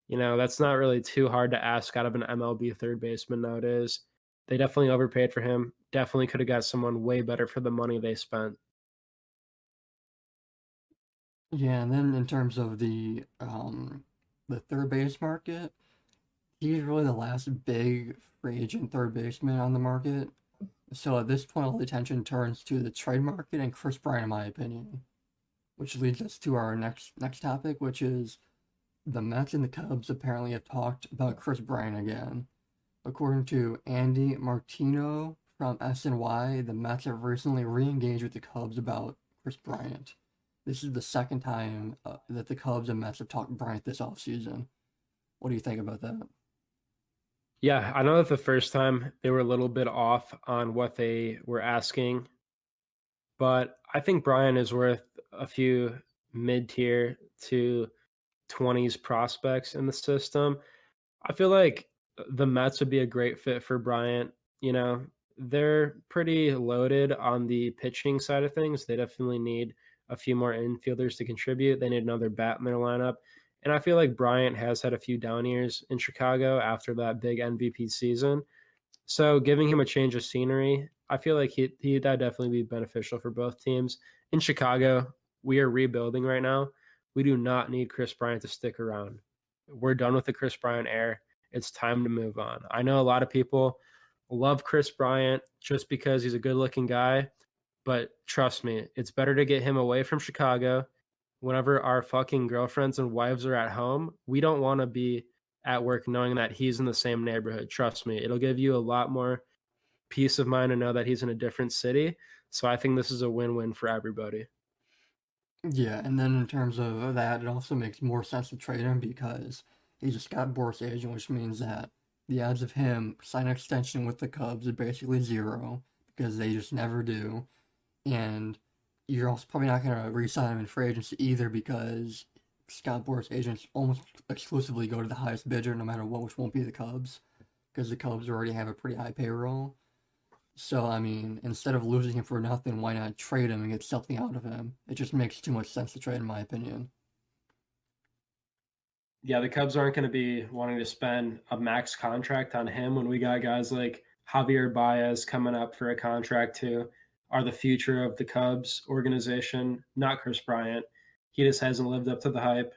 S1: You know, that's not really too hard to ask out of an MLB third baseman nowadays. They definitely overpaid for him. Definitely could have got someone way better for the money they spent.
S2: Yeah, and then in terms of the third base market, he's really the last big free agent third baseman on the market. So at this point, all the attention turns to the trade market and Kris Bryant, in my opinion, which leads us to our next topic, which is the Mets and the Cubs apparently have talked about Kris Bryant again. According to Andy Martino from SNY, the Mets have recently re-engaged with the Cubs about Kris Bryant. This is the second time that the Cubs and Mets have talked Bryant this offseason. What do you think about that?
S1: Yeah, I know that the first time they were a little bit off on what they were asking, but I think Brian is worth a few mid-tier to 20s prospects in the system. I feel like the Mets would be a great fit for Bryant. You know, they're pretty loaded on the pitching side of things. They definitely need a few more infielders to contribute. They need another bat in their lineup. And I feel like Bryant has had a few down years in Chicago after that big MVP season. So giving him a change of scenery, I feel like that'd definitely be beneficial for both teams. In Chicago, we are rebuilding right now. We do not need Kris Bryant to stick around. We're done with the Kris Bryant era. It's time to move on. I know a lot of people love Kris Bryant just because he's a good-looking guy, but trust me, it's better to get him away from Chicago. Whenever our fucking girlfriends and wives are at home, we don't want to be at work knowing that he's in the same neighborhood. Trust me, it'll give you a lot more peace of mind to know that he's in a different city. So I think this is a win-win for everybody.
S2: Yeah, and then in terms of that, it also makes more sense to trade him because he's a Scott Boras agent, which means that the odds of him signing an extension with the Cubs is basically zero because they just never do. And you're also probably not going to re-sign him in free agency either because Scott Boras agents almost exclusively go to the highest bidder no matter what, which won't be the Cubs because the Cubs already have a pretty high payroll. So, I mean, instead of losing him for nothing, why not trade him and get something out of him? It just makes too much sense to trade, in my opinion.
S1: Yeah, the Cubs aren't going to be wanting to spend a max contract on him when we got guys like Javier Baez coming up for a contract who are the future of the Cubs organization, not Kris Bryant. He just hasn't lived up to the hype.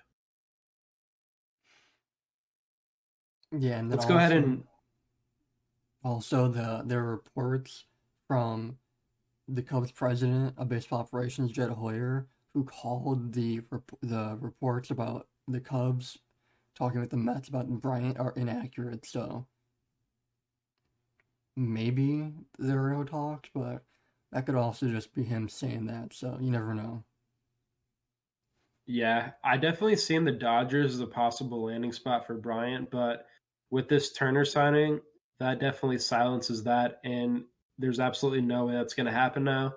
S2: Yeah, and then
S1: Let's go ahead and
S2: also there are reports from the Cubs president of baseball operations, Jed Hoyer, who called the reports about the Cubs talking with the Mets about Bryant are inaccurate. So maybe there are no talks, but that could also just be him saying that. So you never know.
S1: yeah, I definitely seen the Dodgers as a possible landing spot for Bryant, but with this Turner signing, that definitely silences that. And there's absolutely no way that's going to happen now.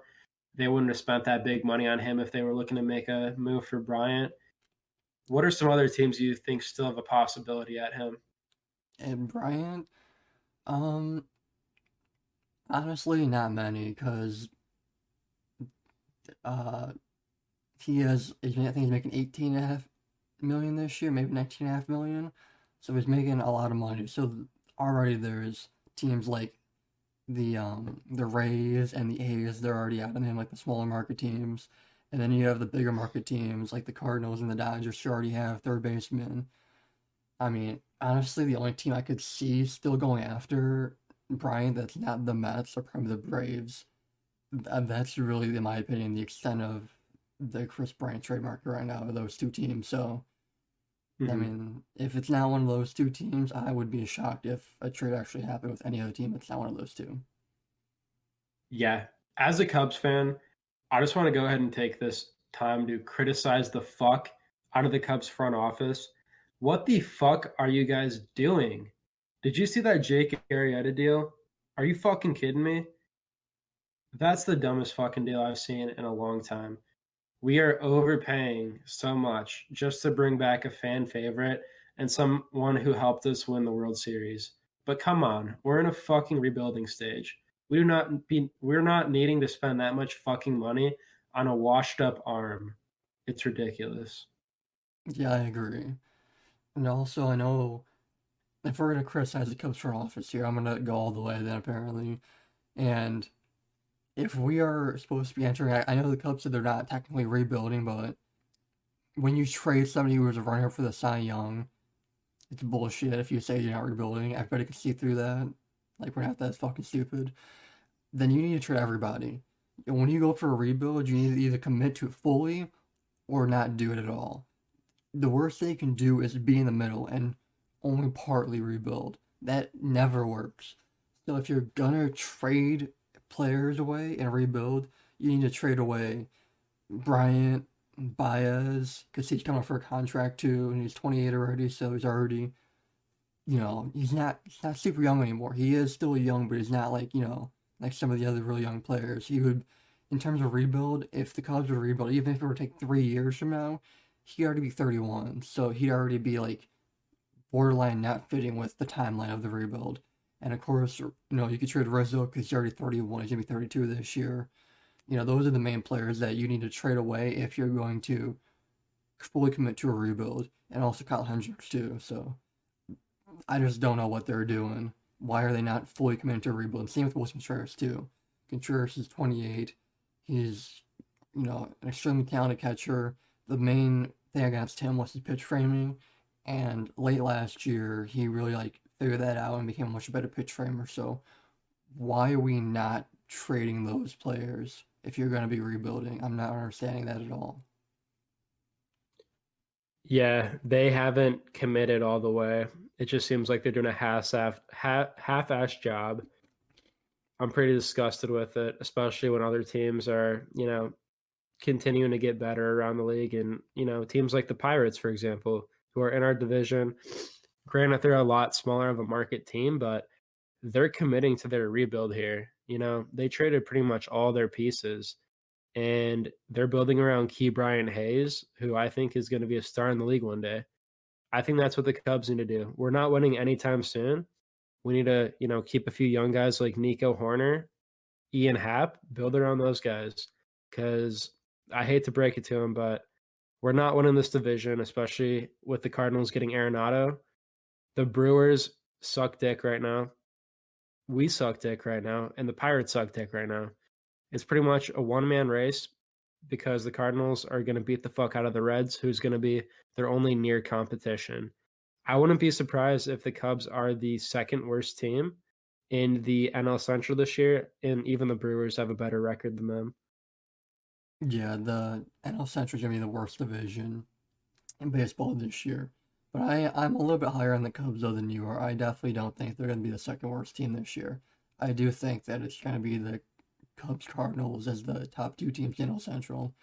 S1: They wouldn't have spent that big money on him if they were looking to make a move for Bryant. What are some other teams you think still have a possibility at him?
S2: And Bryant, um, honestly, not many, because uh, I think he's making 18.5 million this year, maybe 19.5 million. So he's making a lot of money. So already there's teams like the Rays and the A's, they're already out on him, like the smaller market teams. And then you have the bigger market teams like the Cardinals and the Dodgers who already have third basemen. I mean, honestly, the only team I could see still going after Bryant that's not the Mets are probably the Braves. That's really, in my opinion, the extent of the Kris Bryant trade market right now, those two teams. So I
S1: Hmm.
S2: mean, if it's not one of those two teams, I would be shocked if a trade actually happened with any other team that's not one of those two.
S1: Yeah. As a Cubs fan, I just want to go ahead and take this time to criticize the fuck out of the Cubs front office. What the fuck are you guys doing? Did you see that Jake Arrieta deal? Are you fucking kidding me? That's the dumbest fucking deal I've seen in a long time. We are overpaying so much just to bring back a fan favorite and someone who helped us win the World Series. But come on, we're in a fucking rebuilding stage. We're not needing to spend that much fucking money on a washed up arm. It's ridiculous.
S2: Yeah, I agree. And also, I know if we're gonna criticize the Cubs front office here, I'm gonna go all the way then apparently. And if we are supposed to be entering, I know the Cubs said they're not technically rebuilding, but when you trade somebody who was a runner for the Cy Young, it's bullshit if you say you're not rebuilding. Everybody can see through that. Like, we're not that fucking stupid. Then you need to trade everybody. And when you go for a rebuild, you need to either commit to it fully or not do it at all. The worst they can do is be in the middle and only partly rebuild. That never works. So if you're gonna trade players away and rebuild, you need to trade away Bryant, Baez, because he's coming for a contract too, and he's 28 already, so he's already, he's not super young anymore. He is still young, but he's not like, like some of the other really young players. He would, in terms of rebuild, if the Cubs would rebuild, even if it were to take 3 years from now, he'd already be 31. So he'd already be like borderline not fitting with the timeline of the rebuild. And of course, you could trade Rizzo because he's already 31. He's gonna be 32 this year. Those are the main players that you need to trade away if you're going to fully commit to a rebuild, and also Kyle Hendricks too. So I just don't know what they're doing. Why are they not fully committed to a rebuild? Same with Wilson Contreras too. Contreras is 28. He's an extremely talented catcher. The main thing against him was his pitch framing, and late last year he really like figured that out and became a much better pitch framer. So why are we not trading those players if you're going to be rebuilding? I'm not understanding that at all.
S1: Yeah, they haven't committed all the way. It just seems like they're doing a half-ass job. I'm pretty disgusted with it, especially when other teams are, continuing to get better around the league. And, teams like the Pirates, for example, who are in our division, granted, they're a lot smaller of a market team, but they're committing to their rebuild here. They traded pretty much all their pieces and they're building around Key Bryant Hayes, who I think is going to be a star in the league one day. I think that's what the Cubs need to do. We're not winning anytime soon. We need to, keep a few young guys like Nico Horner, Ian Happ, build around those guys. Because I hate to break it to him, but we're not winning this division, especially with the Cardinals getting Arenado. The Brewers suck dick right now. We suck dick right now, and the Pirates suck dick right now. It's pretty much a one-man race because the Cardinals are going to beat the fuck out of the Reds, who's going to be their only near competition. I wouldn't be surprised if the Cubs are the second worst team in the NL Central this year, and even the Brewers have a better record than them.
S2: Yeah, the NL Central is going to be the worst division in baseball this year. But I'm a little bit higher on the Cubs though than you are. I definitely don't think they're going to be the second worst team this year. I do think that it's going to be the Cubs Cardinals as the top two teams in NL Central.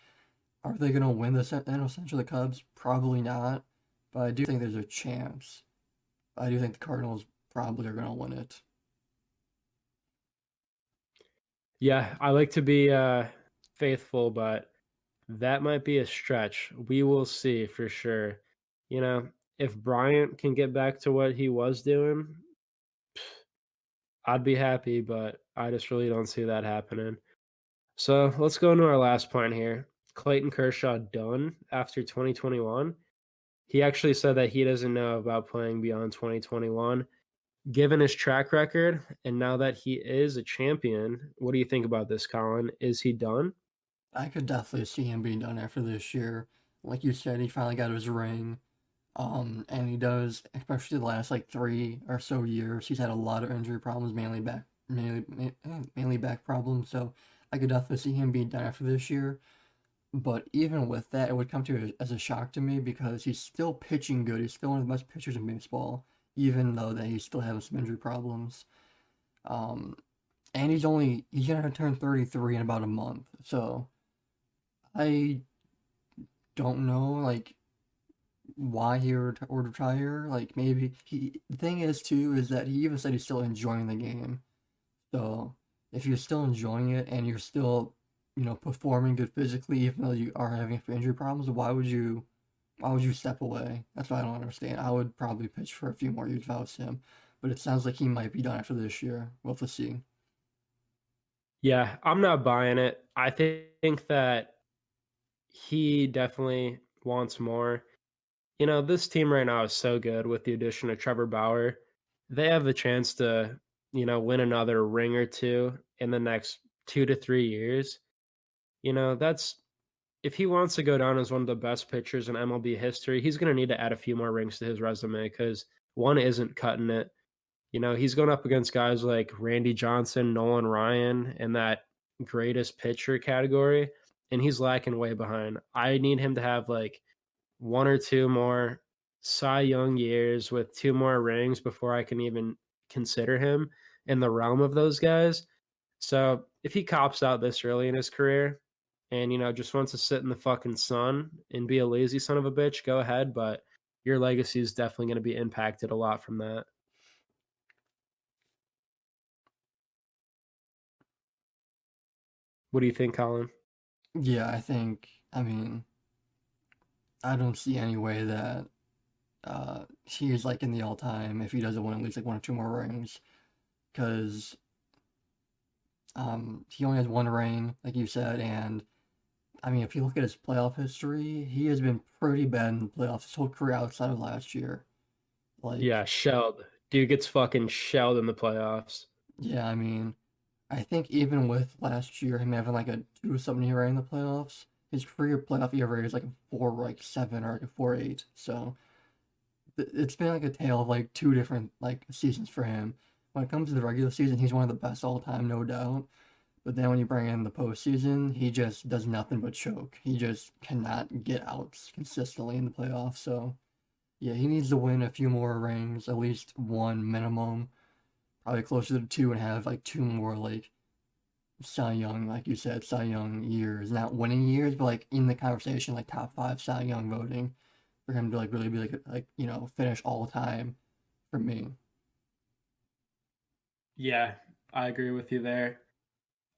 S2: Are they going to win the NL Central, the Cubs? Probably not. But I do think there's a chance. I do think the Cardinals probably are going to win it.
S1: Yeah, I like to be faithful, but that might be a stretch. We will see for sure. If Bryant can get back to what he was doing, I'd be happy, but I just really don't see that happening. So let's go into our last point here. Clayton Kershaw done after 2021. He actually said that he doesn't know about playing beyond 2021. Given his track record, and now that he is a champion, what do you think about this, Colin? Is he done?
S2: I could definitely see him being done after this year. Like you said, he finally got his ring. And he does, especially the last like 3 or so years. He's had a lot of injury problems, mainly back problems. So I could definitely see him being done after this year. But even with that, it would come to as a shock to me because he's still pitching good. He's still one of the best pitchers in baseball, even though that he's still having some injury problems. Um, and he's gonna turn 33 in about a month. So I don't know like why he would retire. Like maybe the thing is too is that he even said he's still enjoying the game. So if you're still enjoying it and you're still, performing good physically, even though you are having injury problems, why would you step away? That's what I don't understand. I would probably pitch for a few more years if I was him, but it sounds like he might be done after this year. We'll have to see.
S1: Yeah, I'm not buying it. I think that he definitely wants more. This team right now is so good with the addition of Trevor Bauer. They have the chance to, win another ring or two in the next 2 to 3 years. That's if he wants to go down as one of the best pitchers in MLB history, he's going to need to add a few more rings to his resume because one isn't cutting it. He's going up against guys like Randy Johnson, Nolan Ryan, and that greatest pitcher category, and he's lacking way behind. I need him to have like one or two more Cy Young years with two more rings before I can even consider him in the realm of those guys. So if he cops out this early in his career and, just wants to sit in the fucking sun and be a lazy son of a bitch, go ahead. But your legacy is definitely going to be impacted a lot from that. What do you think, Colin?
S2: Yeah, I mean, I don't see any way that he's like in the all time if he doesn't win at least like one or two more rings because he only has one ring, like you said, and I mean, if you look at his playoff history, he has been pretty bad in the playoffs his whole career outside of last year.
S1: Yeah,
S2: Like,
S1: shelled. Dude gets fucking shelled in the playoffs.
S2: yeah, I mean, I think even with last year, him having like a 2 something ERA in the playoffs, his career playoff ERA is like a 4.7 or like a 4.8. So it's been like a tale of like two different like seasons for him. When it comes to the regular season, he's one of the best all time, no doubt. But then when you bring in the postseason, he just does nothing but choke. He just cannot get outs consistently in the playoffs. So yeah, he needs to win a few more rings, at least one minimum, probably closer to two, and have like two more like Cy Young, like you said, Cy Young years, not winning years, but like in the conversation, like top five Cy Young voting for him to like really be like finish all time for me.
S1: Yeah, I agree with you there.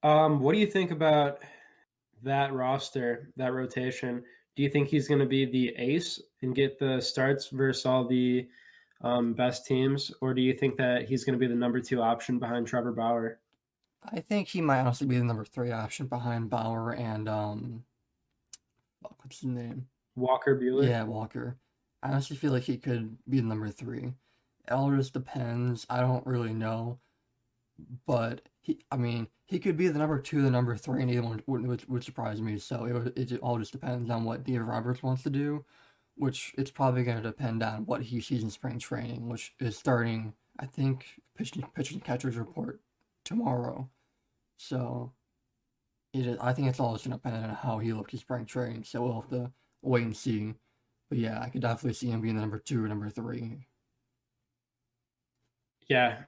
S1: What do you think about that roster, that rotation? Do you think he's going to be the ace and get the starts versus all the best teams, or do you think that he's going to be the number two option behind Trevor Bauer?
S2: I think he might honestly be the number three option behind Bauer and fuck, what's his name?
S1: Walker Bueller?
S2: Yeah, Walker. I honestly feel like he could be the number three. It all just depends. I don't really know, but I mean, he could be the number two, the number three, and either one would surprise me. So it all just depends on what Dave Roberts wants to do, which it's probably going to depend on what he sees in spring training, which is starting, I think, pitchers and catchers report tomorrow. So I think it's all just going to depend on how he looked in spring training. So we'll have to wait and see. But yeah, I could definitely see him being the number two or number three.
S1: Yeah,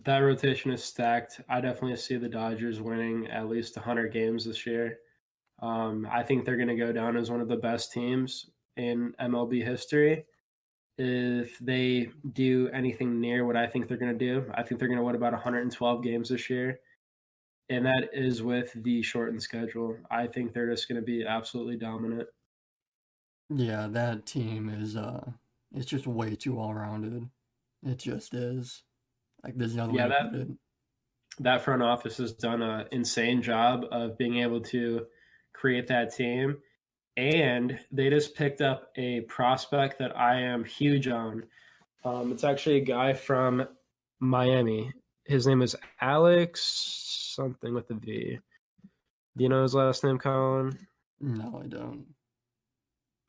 S1: that rotation is stacked. I definitely see the Dodgers winning at least 100 games this year. I think they're going to go down as one of the best teams in MLB history. If they do anything near what I think they're going to do, I think they're going to win about 112 games this year. And that is with the shortened schedule. I think they're just going to be absolutely dominant.
S2: Yeah, that team is it's just way too all rounded. It just is. Like there's no other way
S1: Yeah,
S2: to
S1: that
S2: put it.
S1: that front office has done an insane job of being able to create that team. And they just picked up a prospect that I am huge on. It's actually a guy from Miami. His name is Alex something with a V. Do you know his last name, Colin?
S2: No, I don't.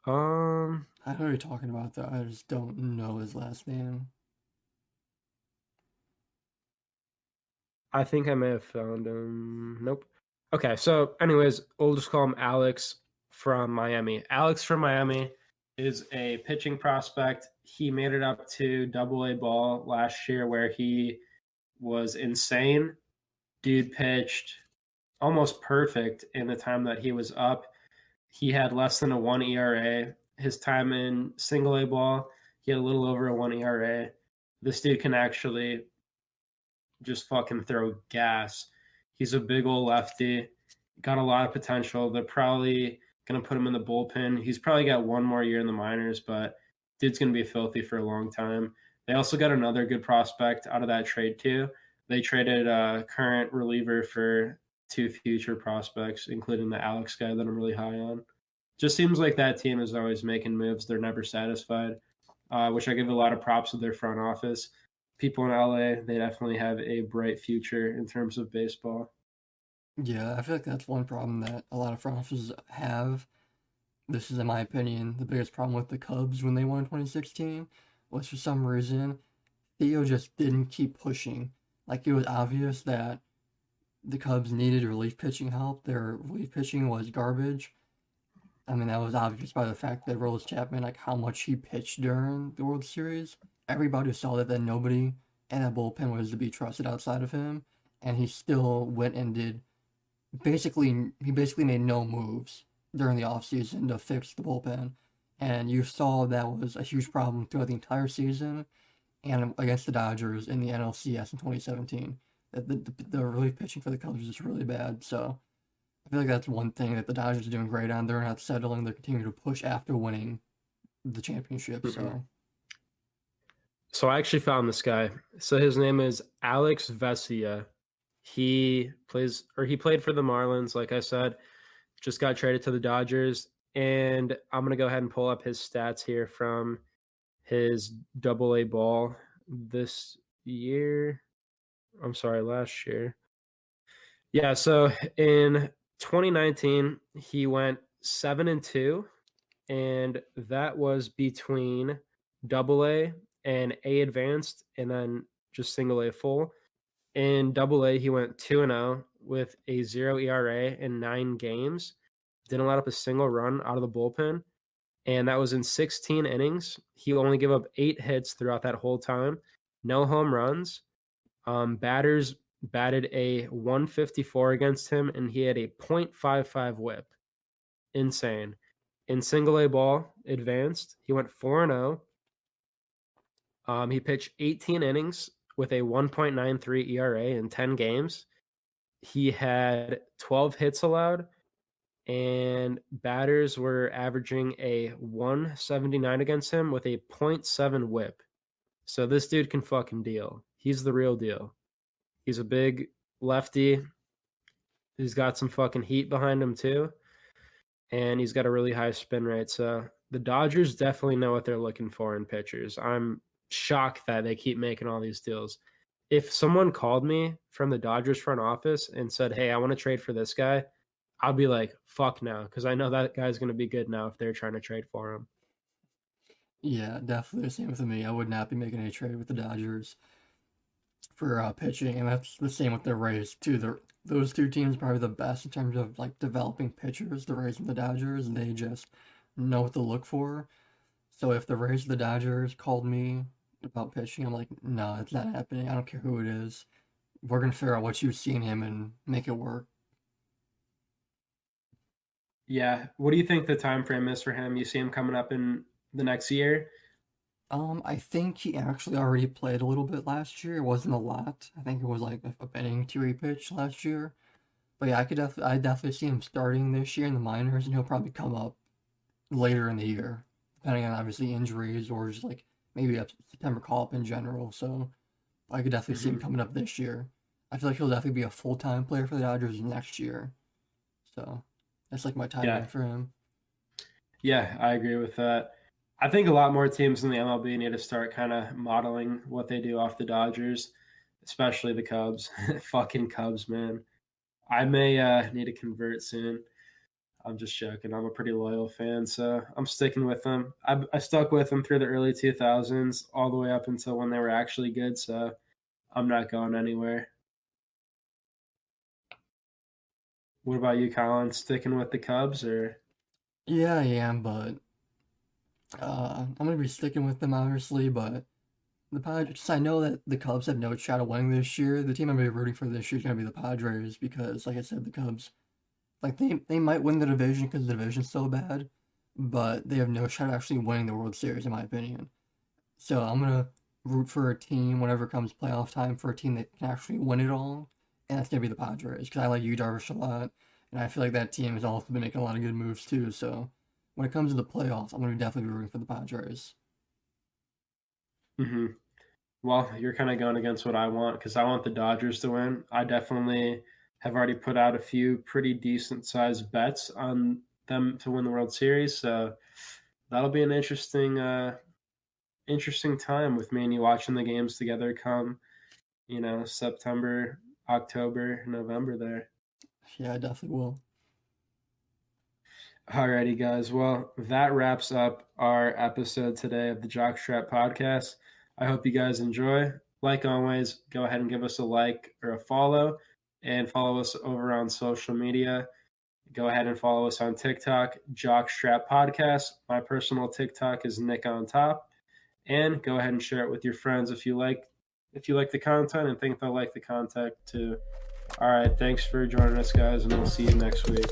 S1: Um,
S2: I know what you're talking about though. I just don't know his last name.
S1: I think I may have found him. Nope. Okay, so anyways, we'll just call him Alex. from Miami. Alex from Miami is a pitching prospect. He made it up to Double-A ball last year, where he was insane. Dude pitched almost perfect in the time that he was up. He had less than a 1 ERA. His time in Single-A ball, he had a little over a 1 ERA. This dude can actually just fucking throw gas. He's a big old lefty, got a lot of potential. They're probably going to put him in the bullpen. He's probably got one more year in the minors, but dude's going to be filthy for a long time. They also got another good prospect out of that trade, too. They traded a current reliever for 2 future prospects, including the Alex guy that I'm really high on. Just seems like that team is always making moves. They're never satisfied, which I give a lot of props to their front office. People in LA, they definitely have a bright future in terms of baseball.
S2: Yeah, I feel like that's one problem that a lot of front offices have. This is, in my opinion, the biggest problem with the Cubs when they won in 2016 was, for some reason, Theo just didn't keep pushing. Like, it was obvious that the Cubs needed relief pitching help. Their relief pitching was garbage. I mean, that was obvious by the fact that Rollins Chapman, like how much he pitched during the World Series. Everybody saw that nobody in that bullpen was to be trusted outside of him, and he still went and did he basically made no moves during the offseason to fix the bullpen. And you saw that was a huge problem throughout the entire season and against the Dodgers in the NLCS in 2017. That the relief pitching for the Cubs was just really bad. So I feel like that's one thing that the Dodgers are doing great on. They're not settling. They're continuing to push after winning the championship.
S1: Mm-hmm. So I actually found this guy. So his name is Alex Vesia. He played for the Marlins, like I said. Just got traded to the Dodgers. And I'm going to go ahead and pull up his stats here from his Double-A ball this year. I'm sorry, last year. Yeah, so in 2019, he went 7-2, and that was between Double-A and A advanced, and then just Single-A full. In Double-A, he went 2-0 with a 0 ERA in 9 games. Didn't let up a single run out of the bullpen, and that was in 16 innings. He only gave up 8 hits throughout that whole time. No home runs. Batters batted a 154 against him, and he had a .55 whip. Insane. In Single-A ball, advanced, he went 4-0. He pitched 18 innings with a 1.93 ERA in 10 games. He had 12 hits allowed, and batters were averaging a 179 against him with a .7 whip. So this dude can fucking deal. He's the real deal. He's a big lefty. He's got some fucking heat behind him too. And he's got a really high spin rate. So the Dodgers definitely know what they're looking for in pitchers. I'm shocked that they keep making all these deals. If someone called me from the Dodgers front office and said, hey, I want to trade for this guy, I'll be like, fuck no, because I know that guy's going to be good now if they're trying to trade for him.
S2: Yeah, definitely the same with me. I would not be making a trade with the Dodgers for pitching, and that's the same with the Rays too. Those two teams are probably the best in terms of like developing pitchers. The Rays and the Dodgers, they just know what to look for. So if the Rays or the Dodgers called me about pitching, I'm like, no, it's not happening. I don't care who it is. We're gonna figure out what you see in him and make it work.
S1: Yeah. What do you think the time frame is for him? You see him coming up in the next year?
S2: I think he actually already played a little bit last year. It wasn't a lot. I think it was like a inning to a pitch last year. But yeah, I definitely see him starting this year in the minors, and he'll probably come up later in the year, depending on obviously injuries or just like maybe a September call up in general. So I could definitely see him coming up this year. I feel like he'll definitely be a full-time player for the Dodgers next year. So that's like my timeline for him.
S1: Yeah, I agree with that. I think a lot more teams in the MLB need to start kind of modeling what they do off the Dodgers, especially the Cubs. Fucking Cubs, man. I may need to convert soon. I'm just joking. I'm a pretty loyal fan, so I'm sticking with them. I stuck with them through the early 2000s, all the way up until when they were actually good, so I'm not going anywhere. What about you, Colin? Sticking with the Cubs or?
S2: Yeah, I am, but I'm gonna be sticking with them obviously. But the Padres, I know that the Cubs have no shot of winning this year. The team I'm gonna be rooting for this year is gonna be the Padres because, like I said, the Cubs, like they might win the division because the division's so bad, but they have no shot of actually winning the World Series in my opinion. So I'm gonna root for a team whenever comes playoff time for a team that can actually win it all, and that's gonna be the Padres because I like Yu Darvish a lot, and I feel like that team has also been making a lot of good moves too. So when it comes to the playoffs, I'm gonna definitely be rooting for the Padres.
S1: Hmm. Well, you're kind of going against what I want because I want the Dodgers to win. I definitely have already put out a few pretty decent sized bets on them to win the World Series. So that'll be an interesting time with me and you watching the games together come, September, October, November there.
S2: Yeah, I definitely will.
S1: Alrighty, guys. Well, that wraps up our episode today of the Jockstrap Podcast. I hope you guys enjoy. Like always, go ahead and give us a like or a follow, and follow us over on social media. Go ahead and follow us on TikTok, Jockstrap Podcast. My personal TikTok is Nick on top, and go ahead and share it with your friends if you like the content and think they'll like the content too. All right, thanks for joining us, guys, and we'll see you next week.